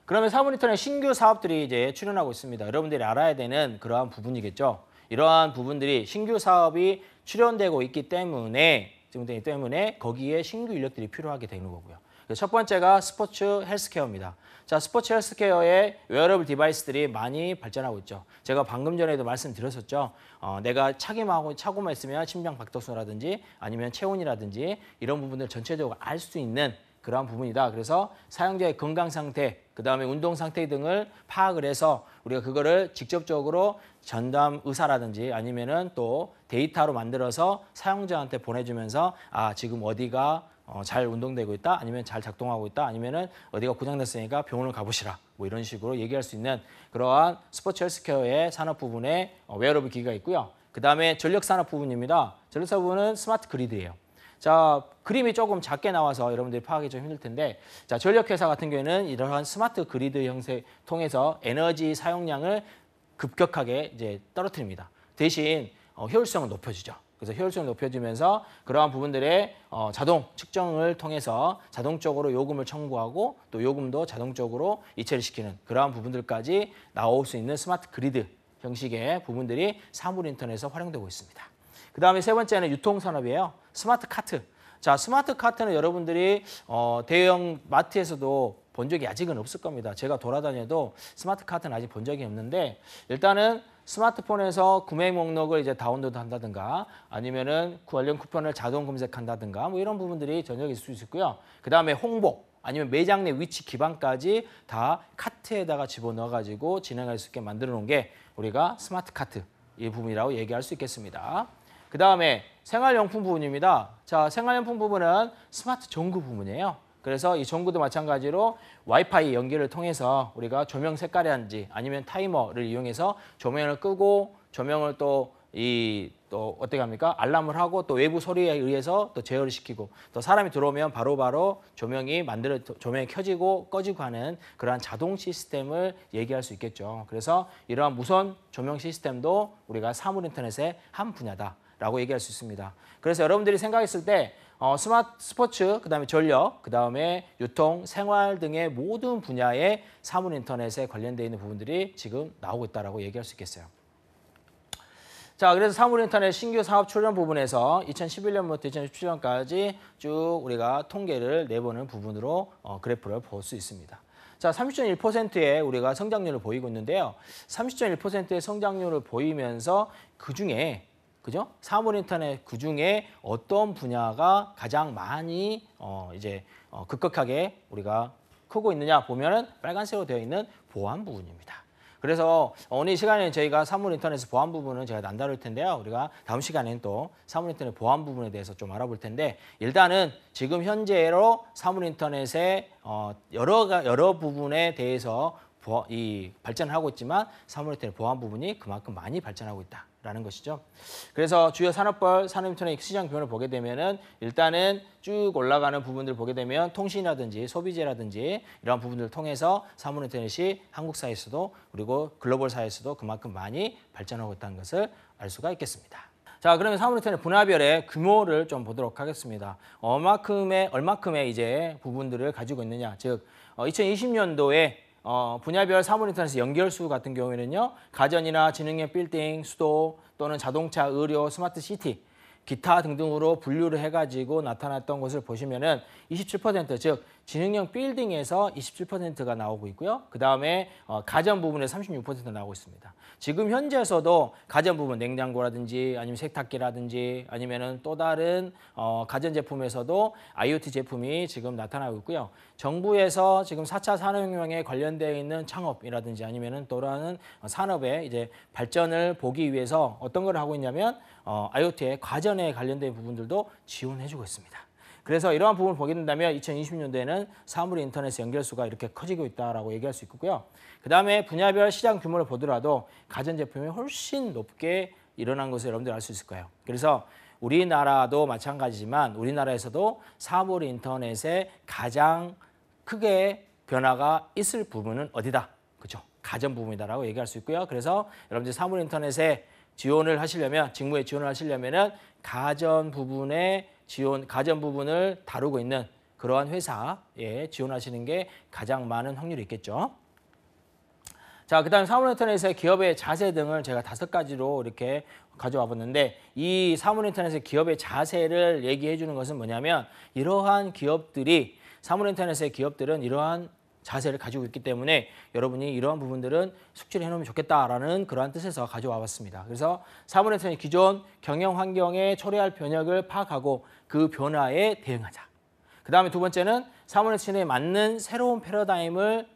그러면 사물 인터넷 신규 사업들이 이제 출현하고 있습니다. 여러분들이 알아야 되는 그러한 부분이겠죠. 이러한 부분들이 신규 사업이 출현되고 있기 때문에 거기에 신규 인력들이 필요하게 되는 거고요. 첫 번째가 스포츠 헬스케어입니다. 자, 스포츠 헬스케어의 웨어러블 디바이스들이 많이 발전하고 있죠. 제가 방금 전에도 말씀드렸었죠. 내가 차고만 있으면 심장 박동수라든지 아니면 체온이라든지 이런 부분들 전체적으로 알 수 있는 그러한 부분이다. 그래서 사용자의 건강 상태, 그다음에 운동 상태 등을 파악을 해서 우리가 그거를 직접적으로 전담 의사라든지 아니면은 또 데이터로 만들어서 사용자한테 보내주면서 지금 어디가 잘 운동되고 있다, 아니면 잘 작동하고 있다, 아니면은 어디가 고장났으니까 병원을 가보시라. 뭐 이런 식으로 얘기할 수 있는 그러한 스포츠 헬스케어의 산업 부분에 웨어러블 기기가 있고요. 그다음에 전력 산업 부분입니다. 전력 산업 부분은 스마트 그리드예요. 자, 그림이 조금 작게 나와서 여러분들이 파악이 좀 힘들 텐데, 자, 전력회사 같은 경우에는 이러한 스마트 그리드 형태 통해서 에너지 사용량을 급격하게 이제 떨어뜨립니다. 대신 효율성을 높여주죠. 그래서 효율성을 높여주면서 그러한 부분들의 자동 측정을 통해서 자동적으로 요금을 청구하고 또 요금도 자동적으로 이체를 시키는 그러한 부분들까지 나올 수 있는 스마트 그리드 형식의 부분들이 사물 인터넷에서 활용되고 있습니다. 그 다음에 세 번째는 유통산업이에요. 스마트 카트. 자, 스마트 카트는 여러분들이 대형 마트에서도 본 적이 아직은 없을 겁니다. 제가 돌아다녀도 스마트 카트는 아직 본 적이 없는데 일단은 스마트폰에서 구매 목록을 이제 다운로드 한다든가 아니면은 관련 쿠폰을 자동 검색한다든가 뭐 이런 부분들이 전혀 있을 수 있고요. 그 다음에 홍보. 아니면 매장 내 위치 기반까지 다 카트에다가 집어넣어가지고 진행할 수 있게 만들어 놓은 게 우리가 스마트 카트 이 부분이라고 얘기할 수 있겠습니다. 그 다음에 생활용품 부분입니다. 자, 생활용품 부분은 스마트 전구 부분이에요. 그래서 이 전구도 마찬가지로 와이파이 연결을 통해서 우리가 조명 색깔이라든지 아니면 타이머를 이용해서 조명을 끄고 조명을 또 어떻게 합니까? 알람을 하고 또 외부 소리에 의해서 또 제어를 시키고 또 사람이 들어오면 바로바로 조명이 켜지고 꺼지고 하는 그러한 자동 시스템을 얘기할 수 있겠죠. 그래서 이러한 무선 조명 시스템도 우리가 사물인터넷의 한 분야다라고 얘기할 수 있습니다. 그래서 여러분들이 생각했을 때 스포츠, 그다음에 전력, 그다음에 유통, 생활 등의 모든 분야의 사물인터넷에 관련되어 있는 부분들이 지금 나오고 있다고 얘기할 수 있겠어요. 자, 그래서 사물인터넷 신규 사업 출현 부분에서 2011년부터 2017년까지 쭉 우리가 통계를 내보는 부분으로 그래프를 볼 수 있습니다. 자, 30.1%의 우리가 성장률을 보이고 있는데요. 30.1%의 성장률을 보이면서 그중에 그죠? 사물인터넷 그중에 어떤 분야가 가장 많이 급격하게 우리가 크고 있느냐 보면은 빨간색으로 되어 있는 보안 부분입니다. 그래서 오늘 시간에 저희가 사물인터넷 보안 부분은 제가 안 다룰 텐데요. 우리가 다음 시간에는 또 사물인터넷 보안 부분에 대해서 좀 알아볼 텐데 일단은 지금 현재로 사물인터넷의 여러 부분에 대해서 발전을 하고 있지만 사물인터넷 보안 부분이 그만큼 많이 발전하고 있다라는 것이죠. 그래서 주요 산업별 사물인터넷 시장 규모를 보게 되면은 일단은 쭉 올라가는 부분들을 보게 되면 통신이라든지 소비재라든지 이런 부분들을 통해서 사물인터넷이 한국 사회에서도 그리고 글로벌 사회에서도 그만큼 많이 발전하고 있다는 것을 알 수가 있겠습니다. 자, 그러면 사물인터넷 분야별의 규모를 좀 보도록 하겠습니다. 얼마큼의 이제 부분들을 가지고 있느냐, 즉 2020년도에 분야별 사물인터넷 연결수 같은 경우에는요. 가전이나 지능형 빌딩, 수도 또는 자동차, 의료, 스마트 시티, 기타 등등으로 분류를 해가지고 나타났던 것을 보시면은 27%, 즉 지능형 빌딩에서 27%가 나오고 있고요. 그 다음에 가전 부분에 36% 나오고 있습니다. 지금 현재에서도 가전 부분, 냉장고라든지 아니면 세탁기라든지 아니면은 또 다른 가전 제품에서도 IoT 제품이 지금 나타나고 있고요. 정부에서 지금 4차 산업혁명에 관련되어 있는 창업이라든지 아니면은 또 다른 산업의 이제 발전을 보기 위해서 어떤 걸 하고 있냐면 IoT의 가전에 관련된 부분들도 지원해주고 있습니다. 그래서 이러한 부분을 보게 된다면 2020년도에는 사물인터넷 연결수가 이렇게 커지고 있다고 얘기할 수 있고요. 그 다음에 분야별 시장 규모를 보더라도 가전제품이 훨씬 높게 일어난 것을 여러분들 알 수 있을 거예요. 그래서 우리나라도 마찬가지지만 우리나라에서도 사물인터넷에 가장 크게 변화가 있을 부분은 어디다? 그렇죠? 가전 부분이다라고 얘기할 수 있고요. 그래서 여러분들 사물인터넷에 직무에 지원을 하시려면은 가전 부분을 다루고 있는 그러한 회사에 지원하시는 게 가장 많은 확률이 있겠죠. 자, 그다음 사물인터넷의 기업의 자세 등을 제가 5가지로 이렇게 가져와 봤는데 이 사물인터넷의 기업의 자세를 얘기해 주는 것은 뭐냐면 이러한 사물인터넷의 기업들은 이러한 자세를 가지고 있기 때문에 여러분이 이러한 부분들은 숙지를 해놓으면 좋겠다라는 그러한 뜻에서 가져와 봤습니다. 그래서 사물인터넷 기존 경영 환경에 초래할 변혁을 파악하고 그 변화에 대응하자. 그 다음에 두 번째는 사물인터넷에 맞는 새로운 패러다임을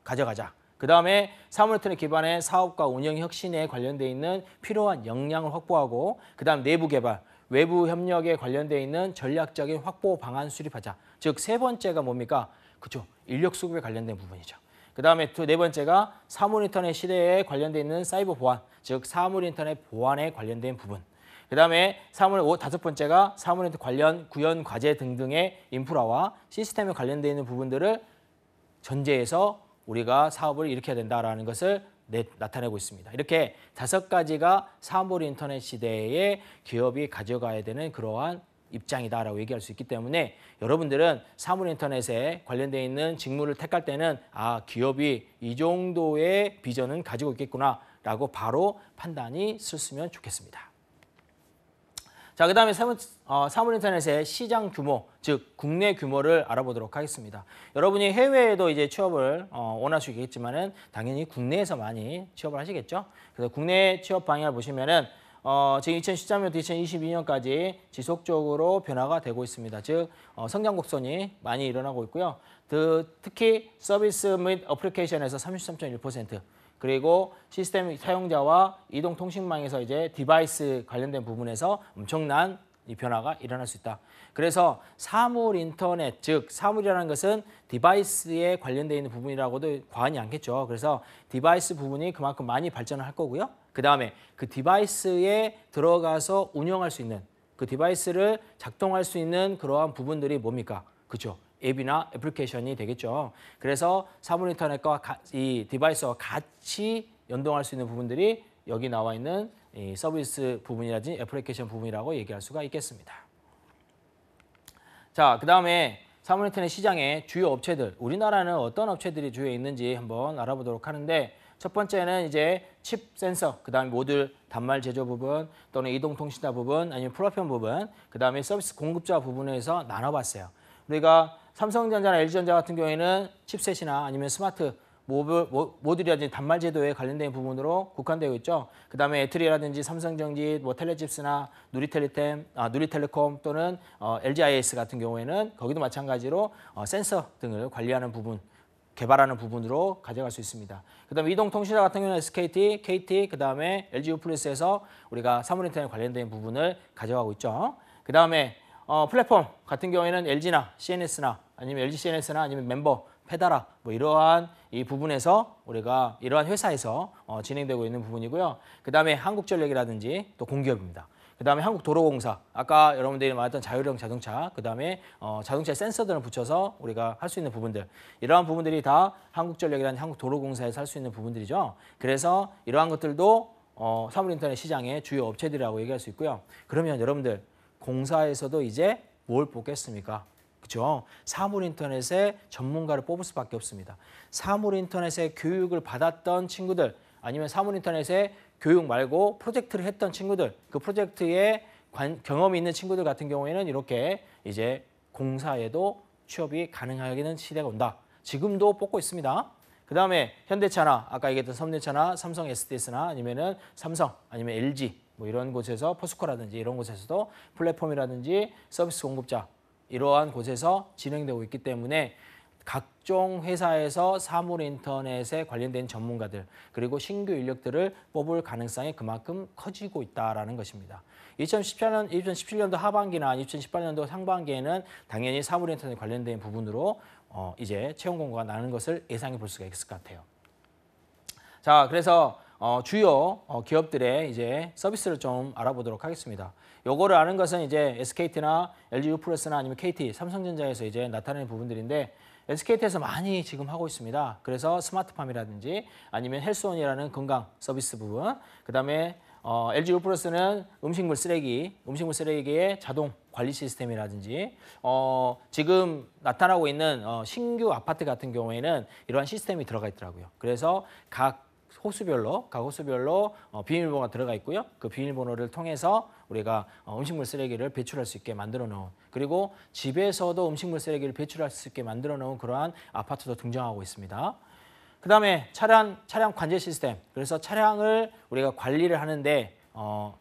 가져가자. 그 다음에 사물인터넷 기반의 사업과 운영 혁신에 관련되어 있는 필요한 역량을 확보하고 그 다음 내부 개발, 외부 협력에 관련되어 있는 전략적인 확보 방안 수립하자. 즉 세 번째가 뭡니까? 그렇죠. 인력 수급에 관련된 부분이죠. 그 다음에 네 번째가 사물인터넷 시대에 관련되어 있는 사이버 보안, 즉 사물인터넷 보안에 관련된 부분. 그 다음에 다섯 번째가 사물인터넷 관련 구현 과제 등등의 인프라와 시스템에 관련되어 있는 부분들을 전제해서 우리가 사업을 일으켜야 된다라는 것을 나타내고 있습니다. 이렇게 5가지가 사물인터넷 시대에 기업이 가져가야 되는 그러한 입장이다라고 얘기할 수 있기 때문에 여러분들은 사물인터넷에 관련되어 있는 직무를 택할 때는 기업이 이 정도의 비전은 가지고 있겠구나라고 바로 판단이 쓰시면 좋겠습니다. 자, 그 다음에 사물인터넷의 시장 규모, 즉 국내 규모를 알아보도록 하겠습니다. 여러분이 해외에도 이제 취업을 원하시겠지만은 당연히 국내에서 많이 취업을 하시겠죠. 그래서 국내 취업 방향을 보시면은 지금 2013년부터 2022년까지 지속적으로 변화가 되고 있습니다. 즉 성장 곡선이 많이 일어나고 있고요. 특히 서비스 및 어플리케이션에서 33.1%, 그리고 시스템 사용자와 이동통신망에서 이제 디바이스 관련된 부분에서 엄청난 이 변화가 일어날 수 있다. 그래서 사물 인터넷, 즉 사물이라는 것은 디바이스에 관련되어 있는 부분이라고도 과언이 않겠죠. 그래서 디바이스 부분이 그만큼 많이 발전을 할 거고요. 그 다음에 그 디바이스에 들어가서 운영할 수 있는, 그 디바이스를 작동할 수 있는 그러한 부분들이 뭡니까? 그렇죠. 앱이나 애플리케이션이 되겠죠. 그래서 사물 인터넷과 이 디바이스와 같이 연동할 수 있는 부분들이 여기 나와 있는 이 서비스 부분이라든지 애플리케이션 부분이라고 얘기할 수가 있겠습니다. 자, 그 다음에 사물 인터넷 시장의 주요 업체들, 우리나라는 어떤 업체들이 주요에 있는지 한번 알아보도록 하는데, 첫 번째는 이제 칩 센서, 그 다음에 모듈 단말 제조 부분 또는 이동통신사 부분, 아니면 플랫폼 부분, 그 다음에 서비스 공급자 부분에서 나눠봤어요. 우리가 삼성전자나 LG전자 같은 경우에는 칩셋이나 아니면 스마트 모듈이라든지 단말 제도에 관련된 부분으로 국한되어 있죠. 그 다음에 애트리라든지 삼성전기, 텔레칩스나 누리텔레콤 또는 LGIS 같은 경우에는 거기도 마찬가지로 센서 등을 관리하는 부분, 개발하는 부분으로 가져갈 수 있습니다. 그 다음에 이동통신사 같은 경우는 SKT, KT, 그 다음에 LG유플러스에서 우리가 사물 인터넷 관련된 부분을 가져가고 있죠. 그 다음에 플랫폼 같은 경우에는 LG나 CNS나 아니면 LG CNS나 아니면 멤버, 페다라 뭐 이러한 이 부분에서 우리가 이러한 회사에서 진행되고 있는 부분이고요. 그 다음에 한국전력이라든지 또 공기업입니다. 그 다음에 한국도로공사, 아까 여러분들이 말했던 자율형 자동차, 그 다음에 자동차에 센서들을 붙여서 우리가 할 수 있는 부분들, 이러한 부분들이 다 한국전력이라는 한국도로공사에서 할 수 있는 부분들이죠. 그래서 이러한 것들도 사물인터넷 시장의 주요 업체들이라고 얘기할 수 있고요. 그러면 여러분들 공사에서도 이제 뭘 뽑겠습니까? 그렇죠? 사물인터넷의 전문가를 뽑을 수밖에 없습니다. 사물인터넷의 교육을 받았던 친구들, 아니면 사물인터넷의 교육 말고 프로젝트를 했던 친구들, 그 프로젝트에 경험이 있는 친구들 같은 경우에는 이렇게 이제 공사에도 취업이 가능하게는 시대가 온다. 지금도 뽑고 있습니다. 그 다음에 현대차나 아까 얘기했던 현대차나 삼성 SDS나 아니면은 삼성 아니면 LG 뭐 이런 곳에서 포스코라든지 이런 곳에서도 플랫폼이라든지 서비스 공급자 이러한 곳에서 진행되고 있기 때문에 각종 회사에서 사물 인터넷에 관련된 전문가들 그리고 신규 인력들을 뽑을 가능성이 그만큼 커지고 있다는 것입니다. 2017년도 하반기나 2018년도 상반기에는 당연히 사물 인터넷 관련된 부분으로 이제 채용 공고가 나는 것을 예상해 볼 수가 있을 것 같아요. 자, 그래서 주요 기업들의 이제 서비스를 좀 알아보도록 하겠습니다. 요거를 아는 것은 이제 SKT나 LG유플러스나 아니면 KT, 삼성전자에서 이제 나타나는 부분들인데 SKT에서 많이 지금 하고 있습니다. 그래서 스마트팜이라든지 아니면 헬스원이라는 건강 서비스 부분, 그다음에 LG유플러스는 음식물 쓰레기의 자동 관리 시스템이라든지 지금 나타나고 있는 신규 아파트 같은 경우에는 이러한 시스템이 들어가 있더라고요. 그래서 각 호수별로 비밀번호가 들어가 있고요. 그 비밀번호를 통해서 우리가 음식물 쓰레기를 배출할 수 있게 만들어 놓은, 그리고 집에서도 음식물 쓰레기를 배출할 수 있게 만들어 놓은 그러한 아파트도 등장하고 있습니다. 그 다음에 차량 관제 시스템, 그래서 차량을 우리가 관리를 하는데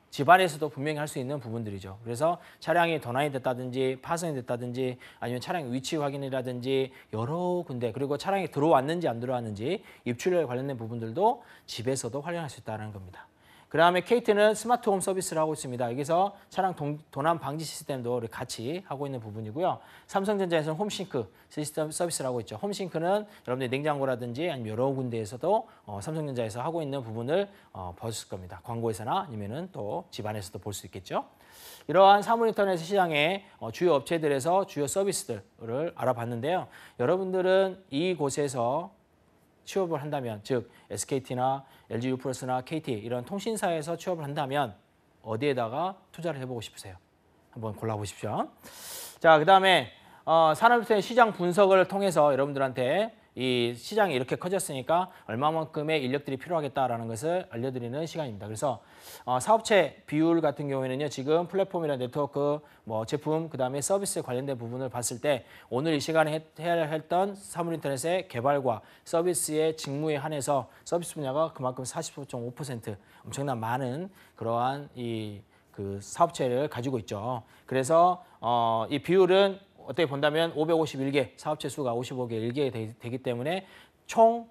집안에서도 분명히 할 수 있는 부분들이죠. 그래서 차량이 도난이 됐다든지 파손이 됐다든지 아니면 차량 위치 확인이라든지 여러 군데, 그리고 차량이 들어왔는지 안 들어왔는지 입출에 관련된 부분들도 집에서도 활용할 수 있다는 겁니다. 그 다음에 KT는 스마트홈 서비스를 하고 있습니다. 여기서 차량 도난 방지 시스템도 같이 하고 있는 부분이고요. 삼성전자에서는 홈싱크 시스템 서비스를 하고 있죠. 홈싱크는 여러분들이 냉장고라든지 아니면 여러 군데에서도 삼성전자에서 하고 있는 부분을 보실 겁니다. 광고에서나 아니면은 또 집안에서도 볼 수 있겠죠. 이러한 사물인터넷 시장의 주요 업체들에서 주요 서비스들을 알아봤는데요. 여러분들은 이곳에서 취업을 한다면, 즉 SKT나 LG유플러스나 KT 이런 통신사에서 취업을 한다면 어디에다가 투자를 해보고 싶으세요? 한번 골라보십시오. 자, 그 다음에 산업인터넷 시장 분석을 통해서 여러분들한테 이 시장이 이렇게 커졌으니까 얼마만큼의 인력들이 필요하겠다라는 것을 알려드리는 시간입니다. 그래서 사업체 비율 같은 경우에는요, 지금 플랫폼이나 네트워크, 뭐 제품, 그다음에 서비스에 관련된 부분을 봤을 때 오늘 이 시간에 해야 했던 사물인터넷의 개발과 서비스의 직무에 한해서 서비스 분야가 그만큼 45.5% 엄청난 많은 그러한 그 사업체를 가지고 있죠. 그래서 이 비율은 어떻게 본다면 551개, 사업체 수가 55개, 1개 되기 때문에 총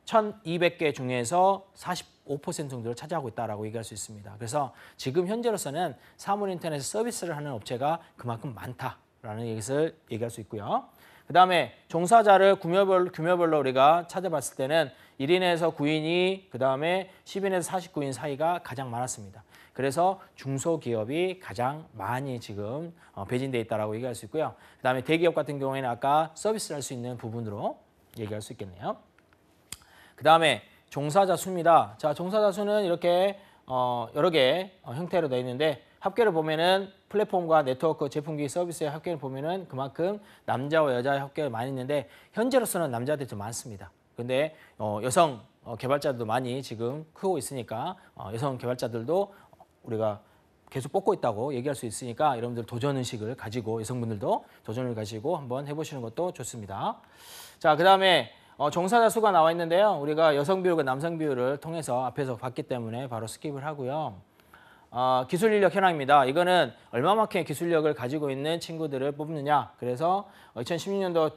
1,200개 중에서 45% 정도를 차지하고 있다고 얘기할 수 있습니다. 그래서 지금 현재로서는 사물인터넷 서비스를 하는 업체가 그만큼 많다라는 것을 얘기할 수 있고요. 그다음에 종사자를 규모별로 우리가 찾아봤을 때는 1인에서 9인이 그다음에 10인에서 49인 사이가 가장 많았습니다. 그래서 중소기업이 가장 많이 지금 배진돼 있다고 얘기할 수 있고요. 그다음에 대기업 같은 경우에는 아까 서비스를 할 수 있는 부분으로 얘기할 수 있겠네요. 그다음에 종사자 수입니다. 자, 종사자 수는 이렇게 여러 개 형태로 되어 있는데 합계를 보면은 플랫폼과 네트워크, 제품기기 서비스의 합계를 보면은 그만큼 남자와 여자의 합계가 많이 있는데 현재로서는 남자들이 좀 많습니다. 근데 여성 개발자들도 많이 지금 크고 있으니까 여성 개발자들도 우리가 계속 뽑고 있다고 얘기할 수 있으니까 여러분들 도전의식을 가지고 여성분들도 도전을 가지고 한번 해보시는 것도 좋습니다. 자, 그다음에 종사자 수가 나와 있는데요. 우리가 여성 비율과 남성 비율을 통해서 앞에서 봤기 때문에 바로 스킵을 하고요. 기술 인력 현황입니다. 이거는 얼마만큼의 기술력을 가지고 있는 친구들을 뽑느냐. 그래서 2016년도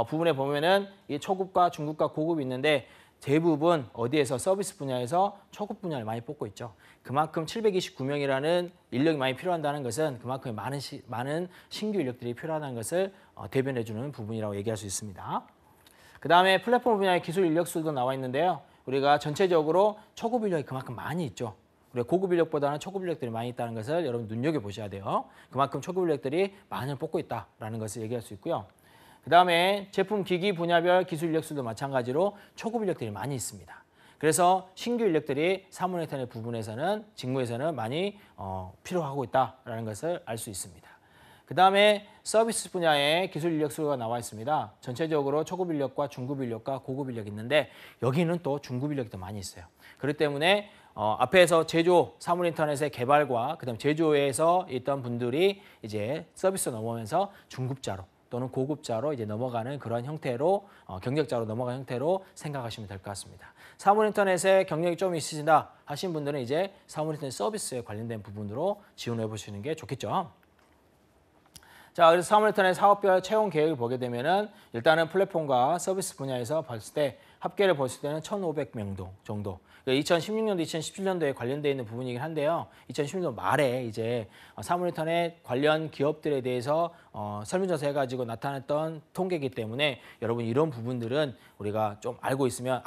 부분에 보면은 이 초급과 중급과 고급이 있는데 대부분 어디에서 서비스 분야에서 초급 분야를 많이 뽑고 있죠. 그만큼 729명이라는 인력이 많이 필요한다는 것은 그만큼 많은 신규 인력들이 필요하다는 것을 대변해주는 부분이라고 얘기할 수 있습니다. 그 다음에 플랫폼 분야의 기술 인력 수도 나와 있는데요. 우리가 전체적으로 초급 인력이 그만큼 많이 있죠. 우리가 고급 인력보다는 초급 인력들이 많이 있다는 것을 여러분 눈여겨보셔야 돼요. 그만큼 초급 인력들이 많이 뽑고 있다는 것을 얘기할 수 있고요. 그 다음에 제품 기기 분야별 기술 인력 수도 마찬가지로 초급 인력들이 많이 있습니다. 그래서 신규 인력들이 사물인터넷 부분에서는 직무에서는 많이 필요하고 있다는 것을 알 수 있습니다. 그 다음에 서비스 분야의 기술 인력 수가 나와 있습니다. 전체적으로 초급 인력과 중급 인력과 고급 인력이 있는데 여기는 또 중급 인력이 더 많이 있어요. 그렇기 때문에 앞에서 제조, 사물인터넷의 개발과 그다음 제조에서 있던 분들이 이제 서비스로 넘어오면서 중급자로 또는 고급자로 이제 넘어가는 그런 형태로 경력자로 넘어가는 형태로 생각하시면 될 것 같습니다. 사물인터넷에 경력이 좀 있으시다 하신 분들은 이제 사물인터넷 서비스에 관련된 부분으로 지원해 보시는 게 좋겠죠. 자, 그래서 사물인터넷 사업별 채용 계획을 보게 되면은 일단은 플랫폼과 서비스 분야에서 봤을 때 합계를 봤을 때는 1,500명 정도. 2016년도, 2017년도에 관련되어 있는 부분이긴 한데요. 2016년도 말에 이제 사물인터넷 관련 기업들에 대해서 설문조사 해가지고 나타났던 통계이기 때문에 여러분 이런 부분들은 우리가 좀 알고 있으면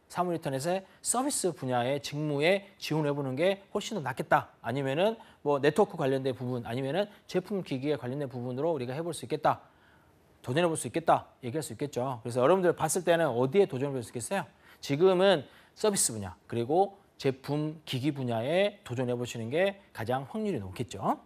사물인터넷의 서비스 분야의 직무에 지원해보는 게 훨씬 더 낫겠다. 아니면은 뭐 네트워크 관련된 부분, 아니면은 제품 기기에 관련된 부분으로 우리가 해볼 수 있겠다. 도전해볼 수 있겠다. 얘기할 수 있겠죠. 그래서 여러분들 봤을 때는 어디에 도전해볼 수 있겠어요? 지금은 서비스 분야, 그리고 제품 기기 분야에 도전해보시는 게 가장 확률이 높겠죠.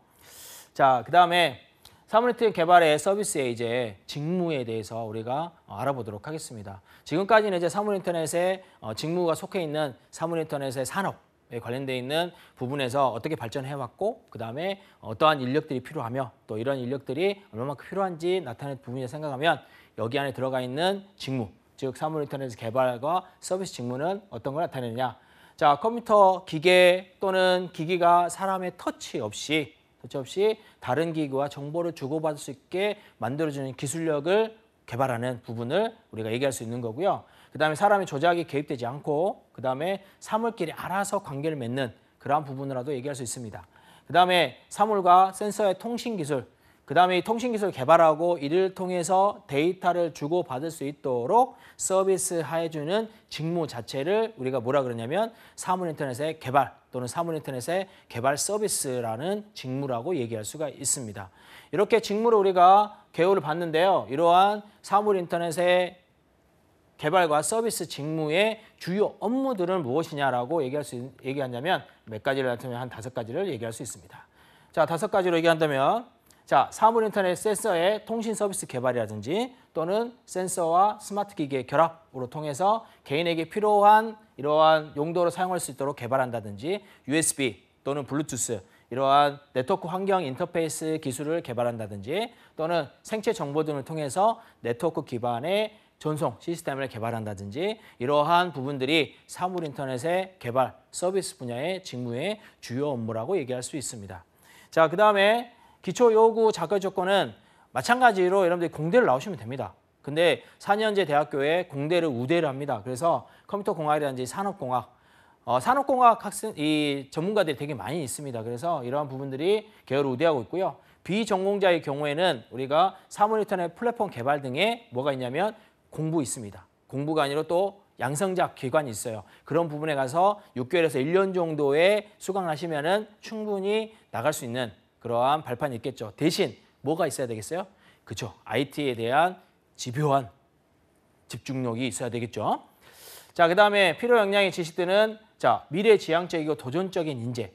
자, 그 다음에 사물인터넷 개발의 서비스의 이제 직무에 대해서 우리가 알아보도록 하겠습니다. 지금까지는 이제 사물인터넷의 직무가 속해 있는 사물인터넷의 산업에 관련되어 있는 부분에서 어떻게 발전해왔고, 그 다음에 어떠한 인력들이 필요하며 또 이런 인력들이 얼마만큼 필요한지 나타낸 부분을 생각하면 여기 안에 들어가 있는 직무, 즉 사물인터넷 개발과 서비스 직무는 어떤 걸 나타내느냐. 자, 컴퓨터 기계 또는 기기가 사람의 터치 없이 다른 기기와 정보를 주고받을 수 있게 만들어주는 기술력을 개발하는 부분을 우리가 얘기할 수 있는 거고요. 그 다음에 사람의 조작이 개입되지 않고 그 다음에 사물끼리 알아서 관계를 맺는 그러한 부분이라도 얘기할 수 있습니다. 그 다음에 사물과 센서의 통신 기술, 그 다음에 이 통신 기술을 개발하고 이를 통해서 데이터를 주고받을 수 있도록 서비스해주는 직무 자체를 우리가 뭐라 그러냐면 사물인터넷의 개발 또는 사물인터넷의 개발 서비스라는 직무라고 얘기할 수가 있습니다. 이렇게 직무를 우리가 개요를 봤는데요. 이러한 사물인터넷의 개발과 서비스 직무의 주요 업무들은 무엇이냐라고 얘기하냐면 몇 가지를 나타내면 한 5가지를 얘기할 수 있습니다. 자, 5가지로 얘기한다면 자, 사물 인터넷 센서의 통신 서비스 개발이라든지 또는 센서와 스마트 기기의 결합으로 통해서 개인에게 필요한 이러한 용도로 사용할 수 있도록 개발한다든지 USB 또는 블루투스 이러한 네트워크 환경 인터페이스 기술을 개발한다든지 또는 생체 정보 등을 통해서 네트워크 기반의 전송 시스템을 개발한다든지 이러한 부분들이 사물 인터넷의 개발 서비스 분야의 직무의 주요 업무라고 얘기할 수 있습니다. 자, 그다음에 기초 요구 자격 조건은 마찬가지로 여러분들이 공대를 나오시면 됩니다. 근데 4년제 대학교에 공대를 우대를 합니다. 그래서 컴퓨터공학이라든지 산업공학, 산업공학 이 전문가들이 되게 많이 있습니다. 그래서 이러한 부분들이 계열을 우대하고 있고요. 비전공자의 경우에는 우리가 사물 인터넷 플랫폼 개발 등에 뭐가 있냐면 공부 있습니다. 공부가 아니라 또 양성자 기관이 있어요. 그런 부분에 가서 6개월에서 1년 정도의 수강을 하시면은 충분히 나갈 수 있는 그러한 발판이 있겠죠. 대신 뭐가 있어야 되겠어요? 그렇죠. IT에 대한 집요한 집중력이 있어야 되겠죠. 자, 그다음에 필요 역량의 지식들은 자, 미래지향적이고 도전적인 인재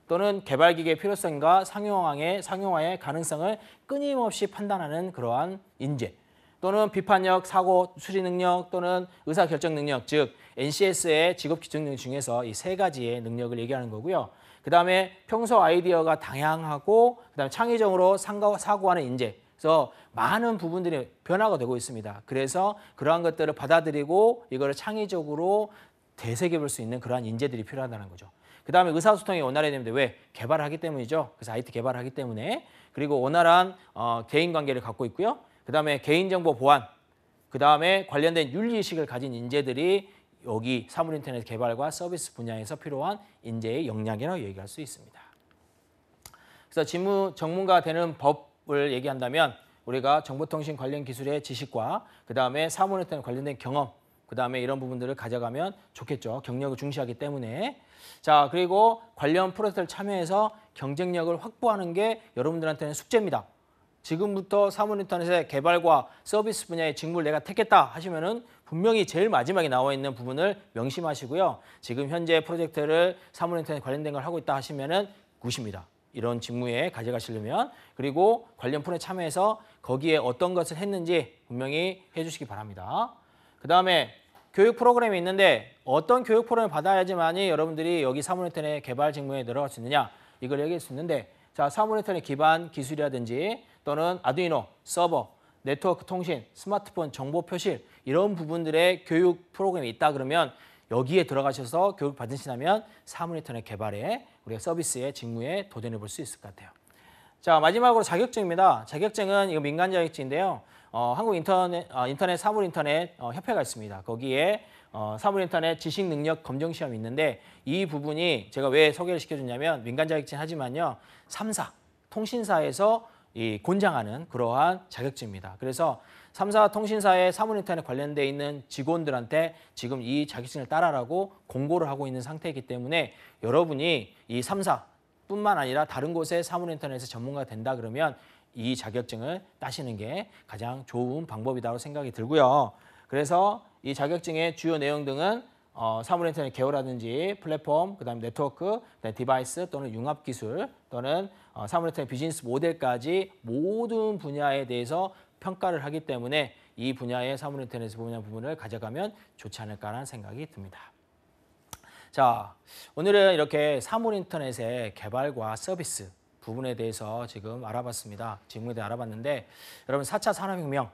또는 개발기기의 필요성과 상용화의 가능성을 끊임없이 판단하는 그러한 인재 또는 비판력, 사고, 수리 능력 또는 의사결정 능력, 즉 NCS의 직업 기준 능력 중에서 이 세 가지의 능력을 얘기하는 거고요. 그다음에 평소 아이디어가 다양하고 그다음에 창의적으로 사고하는 인재. 그래서 많은 부분들이 변화가 되고 있습니다. 그래서 그러한 것들을 받아들이고 이거를 창의적으로 되새겨볼 수 있는 그러한 인재들이 필요하다는 거죠. 그다음에 의사소통이 원활해야 되는데 왜? 개발을 하기 때문이죠. 그래서 IT 개발을 하기 때문에. 그리고 원활한 대인관계를 갖고 있고요. 그다음에 개인정보 보안, 그다음에 관련된 윤리의식을 가진 인재들이 여기 사물인터넷 개발과 서비스 분야에서 필요한 인재의 역량이라고 얘기할 수 있습니다. 그래서 직무 전문가 되는 법을 얘기한다면 우리가 정보통신 관련 기술의 지식과 그다음에 사물인터넷 관련된 경험, 그다음에 이런 부분들을 가져가면 좋겠죠. 경력을 중시하기 때문에. 자, 그리고 관련 프로젝트를 참여해서 경쟁력을 확보하는 게 여러분들한테는 숙제입니다. 지금부터 사물인터넷의 개발과 서비스 분야의 직무를 내가 택했다 하시면은 분명히 제일 마지막에 나와 있는 부분을 명심하시고요. 지금 현재 프로젝트를 사물인터넷 관련된 걸 하고 있다 하시면은 굿입니다. 이런 직무에 가져가시려면. 그리고 관련 프로에 참여해서 거기에 어떤 것을 했는지 분명히 해주시기 바랍니다. 그다음에 교육 프로그램이 있는데 어떤 교육 프로그램을 받아야지만이 여러분들이 여기 사물인터넷 개발 직무에 들어갈 수 있느냐 이걸 얘기할 수 있는데 자, 사물인터넷 기반 기술이라든지 또는 아두이노, 서버, 네트워크 통신, 스마트폰 정보 표실 이런 부분들의 교육 프로그램이 있다 그러면 여기에 들어가셔서 교육 받으시다면 사물인터넷 개발에 우리가 서비스의 직무에 도전해 볼 수 있을 것 같아요. 자, 마지막으로 자격증입니다. 자격증은 이거 민간 자격증인데요. 한국 인터넷 사물인터넷 협회가 있습니다. 거기에 사물인터넷 지식능력 검정시험이 있는데 이 부분이 제가 왜 소개를 시켜줬냐면 민간 자격증 하지만요. 3사, 통신사에서 이 권장하는 그러한 자격증입니다. 그래서 3사 통신사의 사물인터넷 관련돼 있는 직원들한테 지금 이 자격증을 따라라고 공고를 하고 있는 상태이기 때문에 여러분이 이 3사 뿐만 아니라 다른 곳에 사물인터넷의 전문가가 된다 그러면 이 자격증을 따시는 게 가장 좋은 방법이라고 생각이 들고요. 그래서 이 자격증의 주요 내용 등은 사물인터넷 개요라든지 플랫폼, 그다음에 네트워크, 그다음에 디바이스 또는 융합기술 또는 사물인터넷 비즈니스 모델까지 모든 분야에 대해서 평가를 하기 때문에 이 분야의 사물인터넷 부분을 가져가면 좋지 않을까라는 생각이 듭니다. 자, 오늘은 이렇게 사물인터넷의 개발과 서비스 부분에 대해서 지금 알아봤습니다. 직무에 대해 알아봤는데 여러분 4차 산업혁명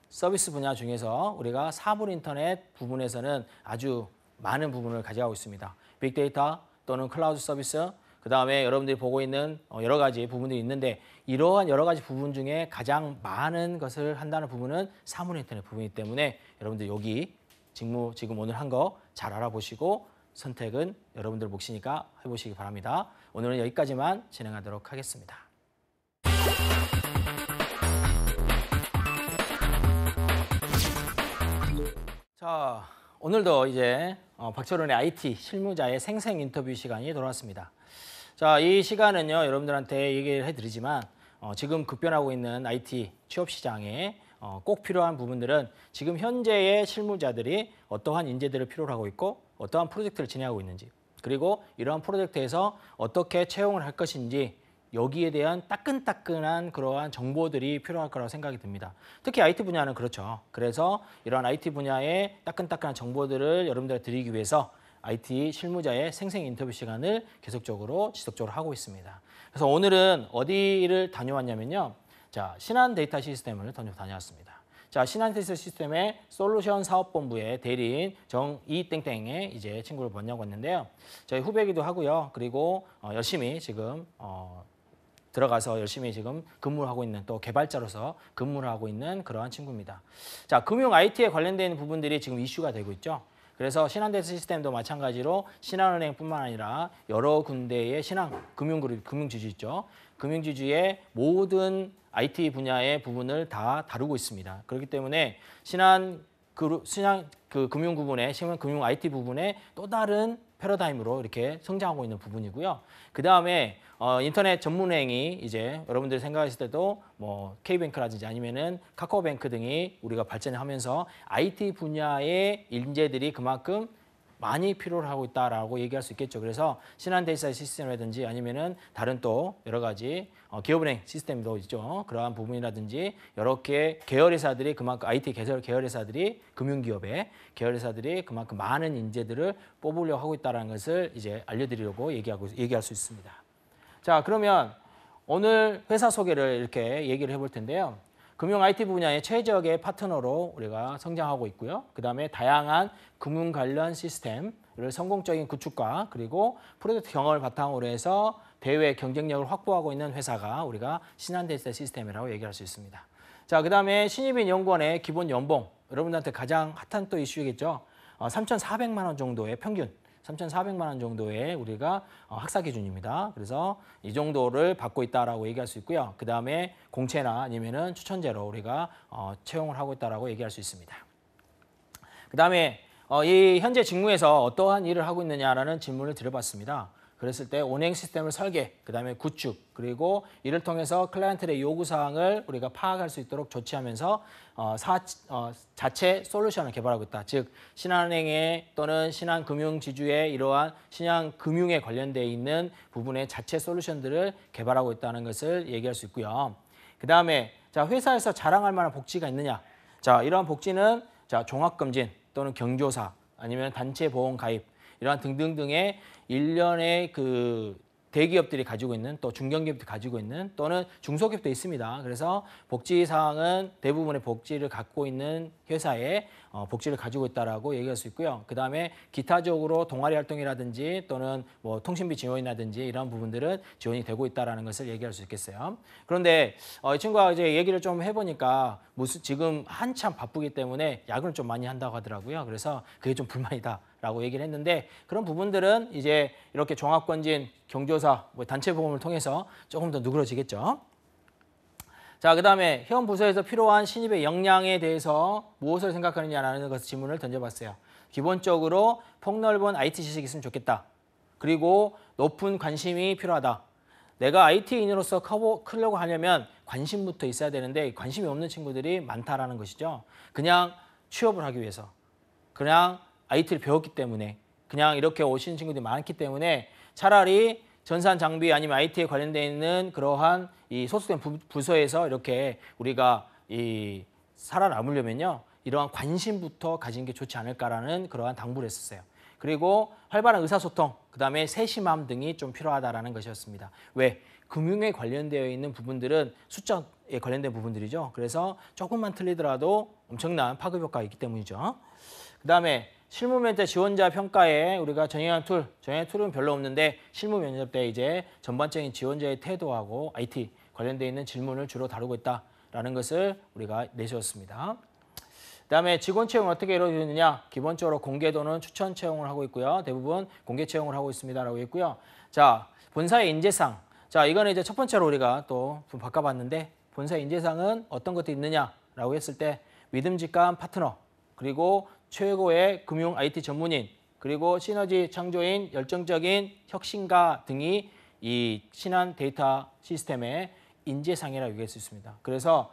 서비스 분야 중에서 우리가 사물인터넷 부분에서는 아주 많은 부분을 가져가고 있습니다. 빅데이터 또는 클라우드 서비스, 그다음에 여러분들이 보고 있는 여러 가지 부분들이 있는데 이러한 여러 가지 부분 중에 가장 많은 것을 한다는 부분은 사물인터넷 부분이기 때문에 여러분들 여기 직무 지금 오늘 한 거 잘 알아보시고 선택은 여러분들 몫이니까 해보시기 바랍니다. 오늘은 여기까지만 진행하도록 하겠습니다. 자, 오늘도 이제 박철원의 IT 실무자의 생생 인터뷰 시간이 돌아왔습니다. 자, 이 시간은요, 여러분들한테 얘기를 해드리지만 지금 급변하고 있는 IT 취업 시장에 꼭 필요한 부분들은 지금 현재의 실무자들이 어떠한 인재들을 필요로 하고 있고 어떠한 프로젝트를 진행하고 있는지 그리고 이러한 프로젝트에서 어떻게 채용을 할 것인지 여기에 대한 따끈따끈한 그러한 정보들이 필요할 거라고 생각이 듭니다. 특히 IT 분야는 그렇죠. 그래서 이런 IT 분야의 따끈따끈한 정보들을 여러분들께 드리기 위해서 IT 실무자의 생생 인터뷰 시간을 계속적으로 지속적으로 하고 있습니다. 그래서 오늘은 어디를 다녀왔냐면요. 자, 신한 데이터 시스템을 다녀왔습니다. 자, 신한 데이터 시스템의 솔루션 사업본부의 대리인 정이땡땡의 이제 친구를 만나고 왔는데요. 저희 후배기도 하고요. 그리고 열심히 지금 들어가서 열심히 지금 근무를 하고 있는 또 개발자로서 근무를 하고 있는 그러한 친구입니다. 자, 금융 IT에 관련된 부분들이 지금 이슈가 되고 있죠. 그래서 신한데이터 시스템도 마찬가지로 신한은행뿐만 아니라 여러 군데의 신한 금융그룹, 금융지주 있죠. 금융지주의 모든 IT 분야의 부분을 다 다루고 있습니다. 그렇기 때문에 신한 금융 부분에, 신한 금융 IT 부분에 또 다른 패러다임으로 이렇게 성장하고 있는 부분이고요. 그 다음에 인터넷 전문은행이 이제 여러분들이 생각하실 때도 뭐 K뱅크라든지 아니면은 카카오뱅크 등이 우리가 발전하면서 IT 분야의 인재들이 그만큼 많이 필요로 하고 있다라고 얘기할 수 있겠죠. 그래서 신한데이터 시스템이라든지 아니면은 다른 또 여러 가지 기업은행 시스템도 있죠. 그러한 부분이라든지 여러 개 계열회사들이 그만큼 IT 계열회사들이 금융기업의 계열회사들이 그만큼 많은 인재들을 뽑으려고 하고 있다는 것을 이제 알려드리려고 얘기할 수 있습니다. 자, 그러면 오늘 회사 소개를 이렇게 얘기를 해볼 텐데요. 금융 IT 분야의 최적의 파트너로 우리가 성장하고 있고요. 그다음에 다양한 금융 관련 시스템을 성공적인 구축과 그리고 프로젝트 경험을 바탕으로 해서 대외 경쟁력을 확보하고 있는 회사가 우리가 신한데이터 시스템이라고 얘기할 수 있습니다. 자, 그다음에 신입인 연구원의 기본 연봉, 여러분들한테 가장 핫한 또 이슈겠죠. 3,400만 원 정도의 평균. 3,400만 원 정도의 우리가 학사 기준입니다. 그래서 이 정도를 받고 있다라고 얘기할 수 있고요. 그 다음에 공채나 아니면은 추천제로 우리가 채용을 하고 있다라고 얘기할 수 있습니다. 그 다음에 이 현재 직무에서 어떠한 일을 하고 있느냐라는 질문을 드려봤습니다. 그랬을 때 운행 시스템을 설계, 그 다음에 구축, 그리고 이를 통해서 클라이언트의 요구사항을 우리가 파악할 수 있도록 조치하면서 자체 솔루션을 개발하고 있다. 즉, 신한은행의 또는 신한금융지주의 이러한 신한금융에 관련되어 있는 부분의 자체 솔루션들을 개발하고 있다는 것을 얘기할 수 있고요. 그 다음에 자, 회사에서 자랑할 만한 복지가 있느냐. 자, 이러한 복지는 자, 종합검진 또는 경조사 아니면 단체 보험 가입 이러한 등등등의 일련의 그 대기업들이 가지고 있는 또 중견기업들이 가지고 있는 또는 중소기업도 있습니다. 그래서 복지 사항은 대부분의 복지를 갖고 있는 회사에 복지를 가지고 있다라고 얘기할 수 있고요. 그 다음에 기타적으로 동아리 활동이라든지 또는 뭐 통신비 지원이라든지 이런 부분들은 지원이 되고 있다라는 것을 얘기할 수 있겠어요. 그런데 이 친구가 이제 얘기를 좀 해보니까 지금 한참 바쁘기 때문에 야근을 좀 많이 한다고 하더라고요. 그래서 그게 좀 불만이다라고 얘기를 했는데 그런 부분들은 이제 이렇게 종합검진, 경조사, 뭐 단체보험을 통해서 조금 더 누그러지겠죠. 자, 그 다음에 현 부서에서 필요한 신입의 역량에 대해서 무엇을 생각하느냐라는 것을 질문을 던져봤어요. 기본적으로 폭넓은 IT 지식이 있으면 좋겠다. 그리고 높은 관심이 필요하다. 내가 IT인으로서 크려고 하려면 관심부터 있어야 되는데 관심이 없는 친구들이 많다라는 것이죠. 그냥 취업을 하기 위해서, 그냥 IT를 배웠기 때문에, 그냥 이렇게 오시는 친구들이 많기 때문에 차라리 전산 장비 아니면 IT에 관련되어 있는 그러한 이 소속된 부서에서 이렇게 우리가 살아남으려면요. 이러한 관심부터 가진 게 좋지 않을까라는 그러한 당부를 했었어요. 그리고 활발한 의사소통, 그다음에 세심함 등이 좀 필요하다라는 것이었습니다. 왜? 금융에 관련되어 있는 부분들은 숫자에 관련된 부분들이죠. 그래서 조금만 틀리더라도 엄청난 파급 효과가 있기 때문이죠. 그다음에 실무 면접 지원자 평가에 우리가 정형한 툴은 별로 없는데 실무 면접 때 이제 전반적인 지원자의 태도하고 IT 관련되어 있는 질문을 주로 다루고 있다라는 것을 우리가 내세웠습니다. 그다음에 직원 채용은 어떻게 이루어지느냐? 기본적으로 공개 또는 추천 채용을 하고 있고요. 대부분 공개 채용을 하고 있습니다라고 했고요. 자, 본사의 인재상. 자, 이거는 이제 첫 번째로 우리가 또 좀 바꿔봤는데 본사의 인재상은 어떤 것도 있느냐라고 했을 때 믿음직한 파트너, 그리고 최고의 금융 IT 전문인, 그리고 시너지 창조인, 열정적인 혁신가 등이 이 신한 데이터 시스템의 인재상이라고 얘기할 수 있습니다. 그래서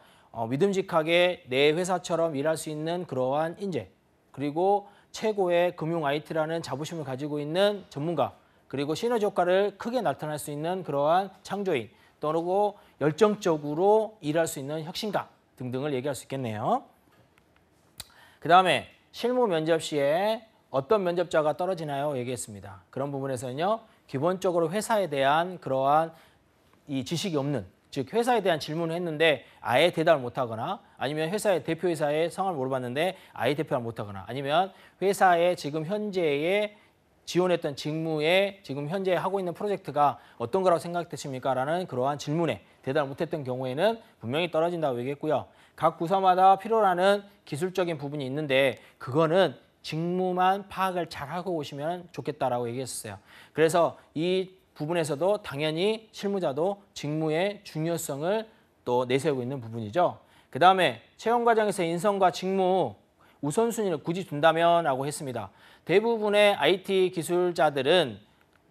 믿음직하게 내 회사처럼 일할 수 있는 그러한 인재, 그리고 최고의 금융 IT라는 자부심을 가지고 있는 전문가, 그리고 시너지 효과를 크게 나타낼 수 있는 그러한 창조인, 또는 열정적으로 일할 수 있는 혁신가 등등을 얘기할 수 있겠네요. 그 다음에 실무 면접 시에 어떤 면접자가 떨어지나요? 얘기했습니다. 그런 부분에서는요. 기본적으로 회사에 대한 그러한 이 지식이 없는, 즉 회사에 대한 질문을 했는데 아예 대답을 못하거나 아니면 회사의 대표이사의 성함을 물어봤는데 아예 대답을 못하거나 아니면 회사의 지금 현재의 지원했던 직무에 지금 현재 하고 있는 프로젝트가 어떤 거라고 생각되십니까? 라는 그러한 질문에 대답을 못했던 경우에는 분명히 떨어진다고 얘기했고요. 각 부서마다 필요로 하는 기술적인 부분이 있는데 그거는 직무만 파악을 잘하고 오시면 좋겠다라고 얘기했었어요. 그래서 이 부분에서도 당연히 실무자도 직무의 중요성을 또 내세우고 있는 부분이죠. 그 다음에 채용 과정에서 인성과 직무 우선순위를 굳이 둔다면 라고 했습니다. 대부분의 IT 기술자들은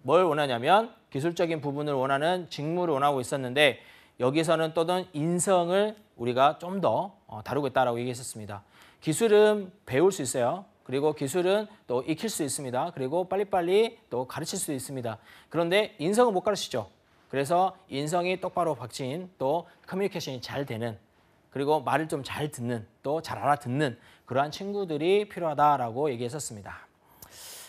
뭘 원하냐면 기술적인 부분을 원하는 직무를 원하고 있었는데 여기서는 또는 인성을 우리가 좀 더 다루고 있다라고 얘기했었습니다. 기술은 배울 수 있어요. 그리고 기술은 또 익힐 수 있습니다. 그리고 빨리빨리 또 가르칠 수 있습니다. 그런데 인성은 못 가르치죠. 그래서 인성이 똑바로 박친 또 커뮤니케이션이 잘 되는 그리고 말을 좀 잘 듣는 또 잘 알아듣는 그러한 친구들이 필요하다라고 얘기했었습니다.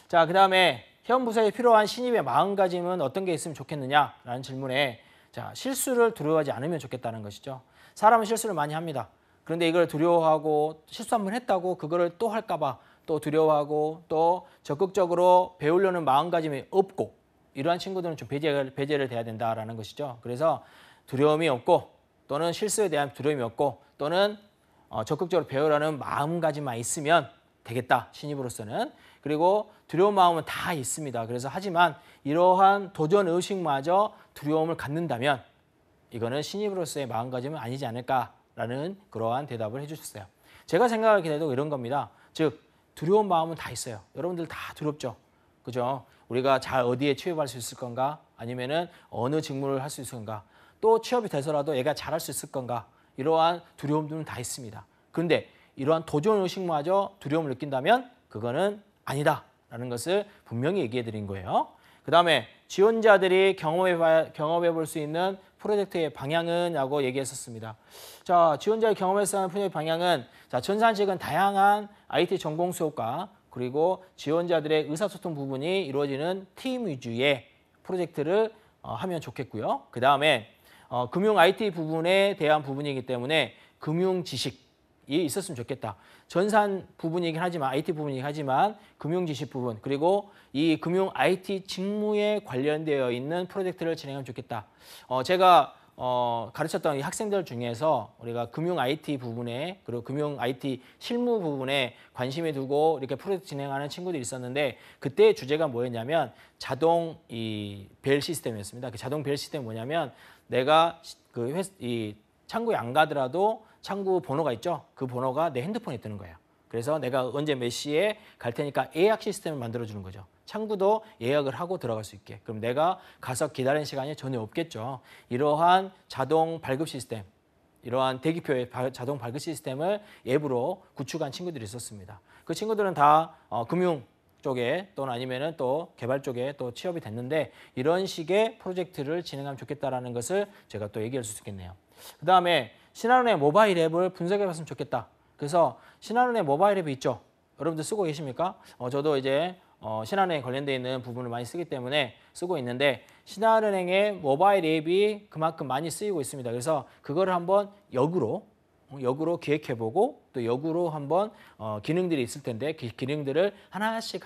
자, 그 다음에 현 부서에 필요한 신입의 마음가짐은 어떤 게 있으면 좋겠느냐라는 질문에 자, 실수를 두려워하지 않으면 좋겠다는 것이죠. 사람은 실수를 많이 합니다. 그런데 이걸 두려워하고 실수 한번 했다고 그거를 또 할까 봐 또 두려워하고 또 적극적으로 배우려는 마음가짐이 없고 이러한 친구들은 좀 배제를 돼야 된다라는 것이죠. 그래서 두려움이 없고 또는 실수에 대한 두려움이 없고 또는 적극적으로 배우려는 마음가짐만 있으면 되겠다. 신입으로서는. 그리고 두려운 마음은 다 있습니다. 그래서 하지만 이러한 도전 의식마저 두려움을 갖는다면 이거는 신입으로서의 마음가짐은 아니지 않을까라는 그러한 대답을 해주셨어요. 제가 생각하기에도 이런 겁니다. 즉 두려운 마음은 다 있어요. 여러분들 다 두렵죠. 그죠? 우리가 잘 어디에 취업할 수 있을 건가? 아니면은 어느 직무를 할 수 있을 건가? 또 취업이 돼서라도 얘가 잘할 수 있을 건가? 이러한 두려움들은 다 있습니다. 그런데 이러한 도전 의식마저 두려움을 느낀다면 그거는 아니다라는 것을 분명히 얘기해 드린 거예요. 그 다음에 지원자들이 경험해 볼 수 있는 프로젝트의 방향은 라고 얘기했었습니다. 자, 지원자의 경험해서 하는 프로젝트 방향은 자, 전산직은 다양한 IT 전공 수업과 그리고 지원자들의 의사소통 부분이 이루어지는 팀 위주의 프로젝트를 하면 좋겠고요. 그 다음에 금융 IT 부분에 대한 부분이기 때문에 금융 지식이 있었으면 좋겠다. 전산 부분이긴 하지만 IT 부분이긴 하지만 금융 지식 부분 그리고 이 금융 IT 직무에 관련되어 있는 프로젝트를 진행하면 좋겠다. 제가 가르쳤던 이 학생들 중에서 우리가 금융 IT 부분에 그리고 금융 IT 실무 부분에 관심이 두고 이렇게 프로젝트 진행하는 친구들이 있었는데 그때 주제가 뭐였냐면 자동 벨 시스템이었습니다. 그 자동 벨 시스템이 뭐냐면 내가 이 창구에 안 가더라도 창구 번호가 있죠. 그 번호가 내 핸드폰에 뜨는 거예요. 그래서 내가 언제 몇 시에 갈 테니까 예약 시스템을 만들어주는 거죠. 창구도 예약을 하고 들어갈 수 있게. 그럼 내가 가서 기다리는 시간이 전혀 없겠죠. 이러한 자동 발급 시스템, 이러한 대기표의 자동 발급 시스템을 앱으로 구축한 친구들이 있었습니다. 그 친구들은 다 금융 쪽에 또는 아니면은 또 개발 쪽에 또 취업이 됐는데 이런 식의 프로젝트를 진행하면 좋겠다라는 것을 제가 또 얘기할 수 있겠네요. 그 다음에 신한은행 모바일 앱을 분석해 봤으면 좋겠다. 그래서 신한은행 모바일 앱이 있죠. 여러분들 쓰고 계십니까? 저도 이제 신한은행 관련되어 있는 부분을 많이 쓰기 때문에 쓰고 있는데 신한은행의 모바일 앱이 그만큼 많이 쓰이고 있습니다. 그래서 그거를 한번 역으로 기획해보고 또 역으로 한번 기능들이 있을 텐데 그 기능들을 하나씩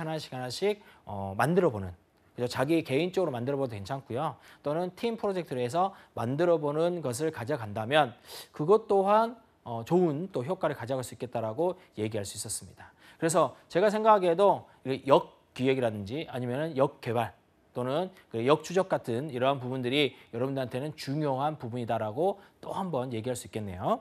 만들어보는 그래서 자기 개인적으로 만들어봐도 괜찮고요. 또는 팀 프로젝트로 해서 만들어보는 것을 가져간다면 그것 또한 좋은 또 효과를 가져갈 수 있겠다라고 얘기할 수 있었습니다. 그래서 제가 생각하기에도 역기획이라든지 아니면 역개발 또는 역추적 같은 이러한 부분들이 여러분들한테는 중요한 부분이다라고 또 한번 얘기할 수 있겠네요.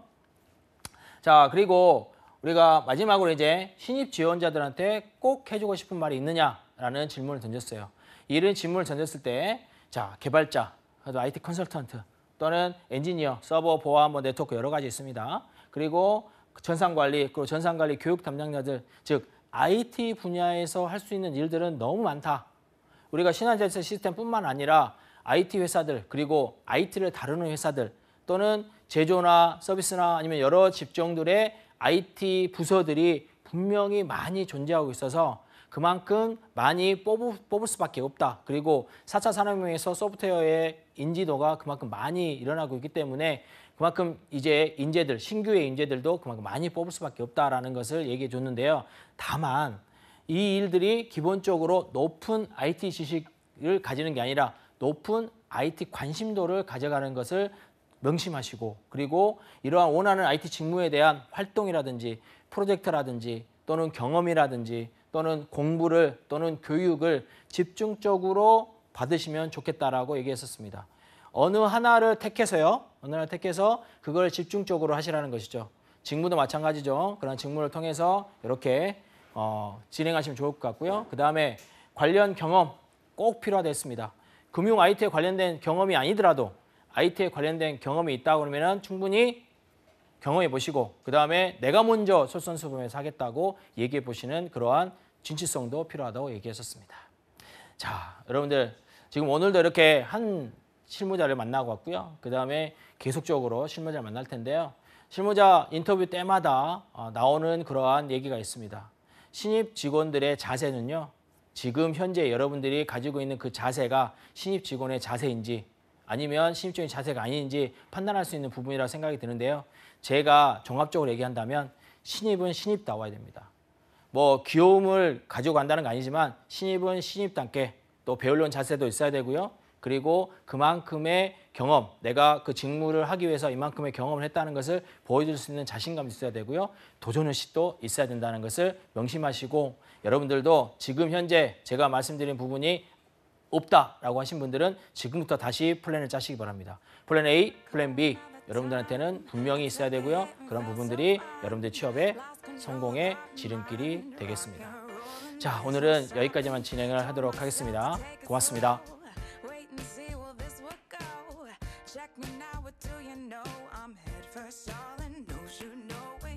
자, 그리고 우리가 마지막으로 이제 신입 지원자들한테 꼭 해주고 싶은 말이 있느냐라는 질문을 던졌어요. 이런 질문을 던졌을 때, 자, 개발자, IT 컨설턴트 또는 엔지니어, 서버, 보안, 네트워크 여러 가지 있습니다. 그리고 전산관리, 그리고 전산관리 교육 담당자들, 즉 IT 분야에서 할 수 있는 일들은 너무 많다. 우리가 신한제스 시스템뿐만 아니라 IT 회사들 그리고 IT를 다루는 회사들 또는 제조나 서비스나 아니면 여러 직종들의 IT 부서들이 분명히 많이 존재하고 있어서 그만큼 많이 뽑을 수밖에 없다. 그리고 4차 산업혁명에서 소프트웨어의 인지도가 그만큼 많이 일어나고 있기 때문에 그만큼 이제 인재들, 신규의 인재들도 그만큼 많이 뽑을 수밖에 없다라는 것을 얘기해 줬는데요. 다만 이 일들이 기본적으로 높은 IT 지식을 가지는 게 아니라 높은 IT 관심도를 가져가는 것을 명심하시고 그리고 이러한 원하는 IT 직무에 대한 활동이라든지 프로젝트라든지 또는 경험이라든지 또는 공부를 또는 교육을 집중적으로 받으시면 좋겠다라고 얘기했었습니다. 어느 하나를 택해서요. 어느 하나를 택해서 그걸 집중적으로 하시라는 것이죠. 직무도 마찬가지죠. 그런 직무를 통해서 이렇게 진행하시면 좋을 것 같고요. 그 다음에 관련 경험 꼭 필요하겠습니다. 금융 IT에 관련된 경험이 아니더라도 IT에 관련된 경험이 있다고 그러면 충분히 경험해 보시고 그 다음에 내가 먼저 솔선수범해서 하겠다고 얘기해 보시는 그러한 진취성도 필요하다고 얘기했었습니다. 자, 여러분들 지금 오늘도 이렇게 한 실무자를 만나고 왔고요. 그 다음에 계속적으로 실무자를 만날 텐데요. 실무자 인터뷰 때마다 나오는 그러한 얘기가 있습니다. 신입 직원들의 자세는요. 지금 현재 여러분들이 가지고 있는 그 자세가 신입 직원의 자세인지 아니면 신입적인 자세가 아닌지 판단할 수 있는 부분이라고 생각이 드는데요. 제가 종합적으로 얘기한다면 신입은 신입다워야 됩니다. 뭐 귀여움을 가지고 간다는 건 아니지만 신입은 신입답게 또 배우려는 자세도 있어야 되고요. 그리고 그만큼의 경험, 내가 그 직무를 하기 위해서 이만큼의 경험을 했다는 것을 보여줄 수 있는 자신감도 있어야 되고요. 도전의식도 있어야 된다는 것을 명심하시고 여러분들도 지금 현재 제가 말씀드린 부분이 없다라고 하신 분들은 지금부터 다시 플랜을 짜시기 바랍니다. 플랜 A, 플랜 B 여러분들한테는 분명히 있어야 되고요. 그런 부분들이 여러분들 취업의 성공의 지름길이 되겠습니다. 자, 오늘은 여기까지만 진행을 하도록 하겠습니다. 고맙습니다. Check me now, what do you know? I'm head first, all and knows you know it.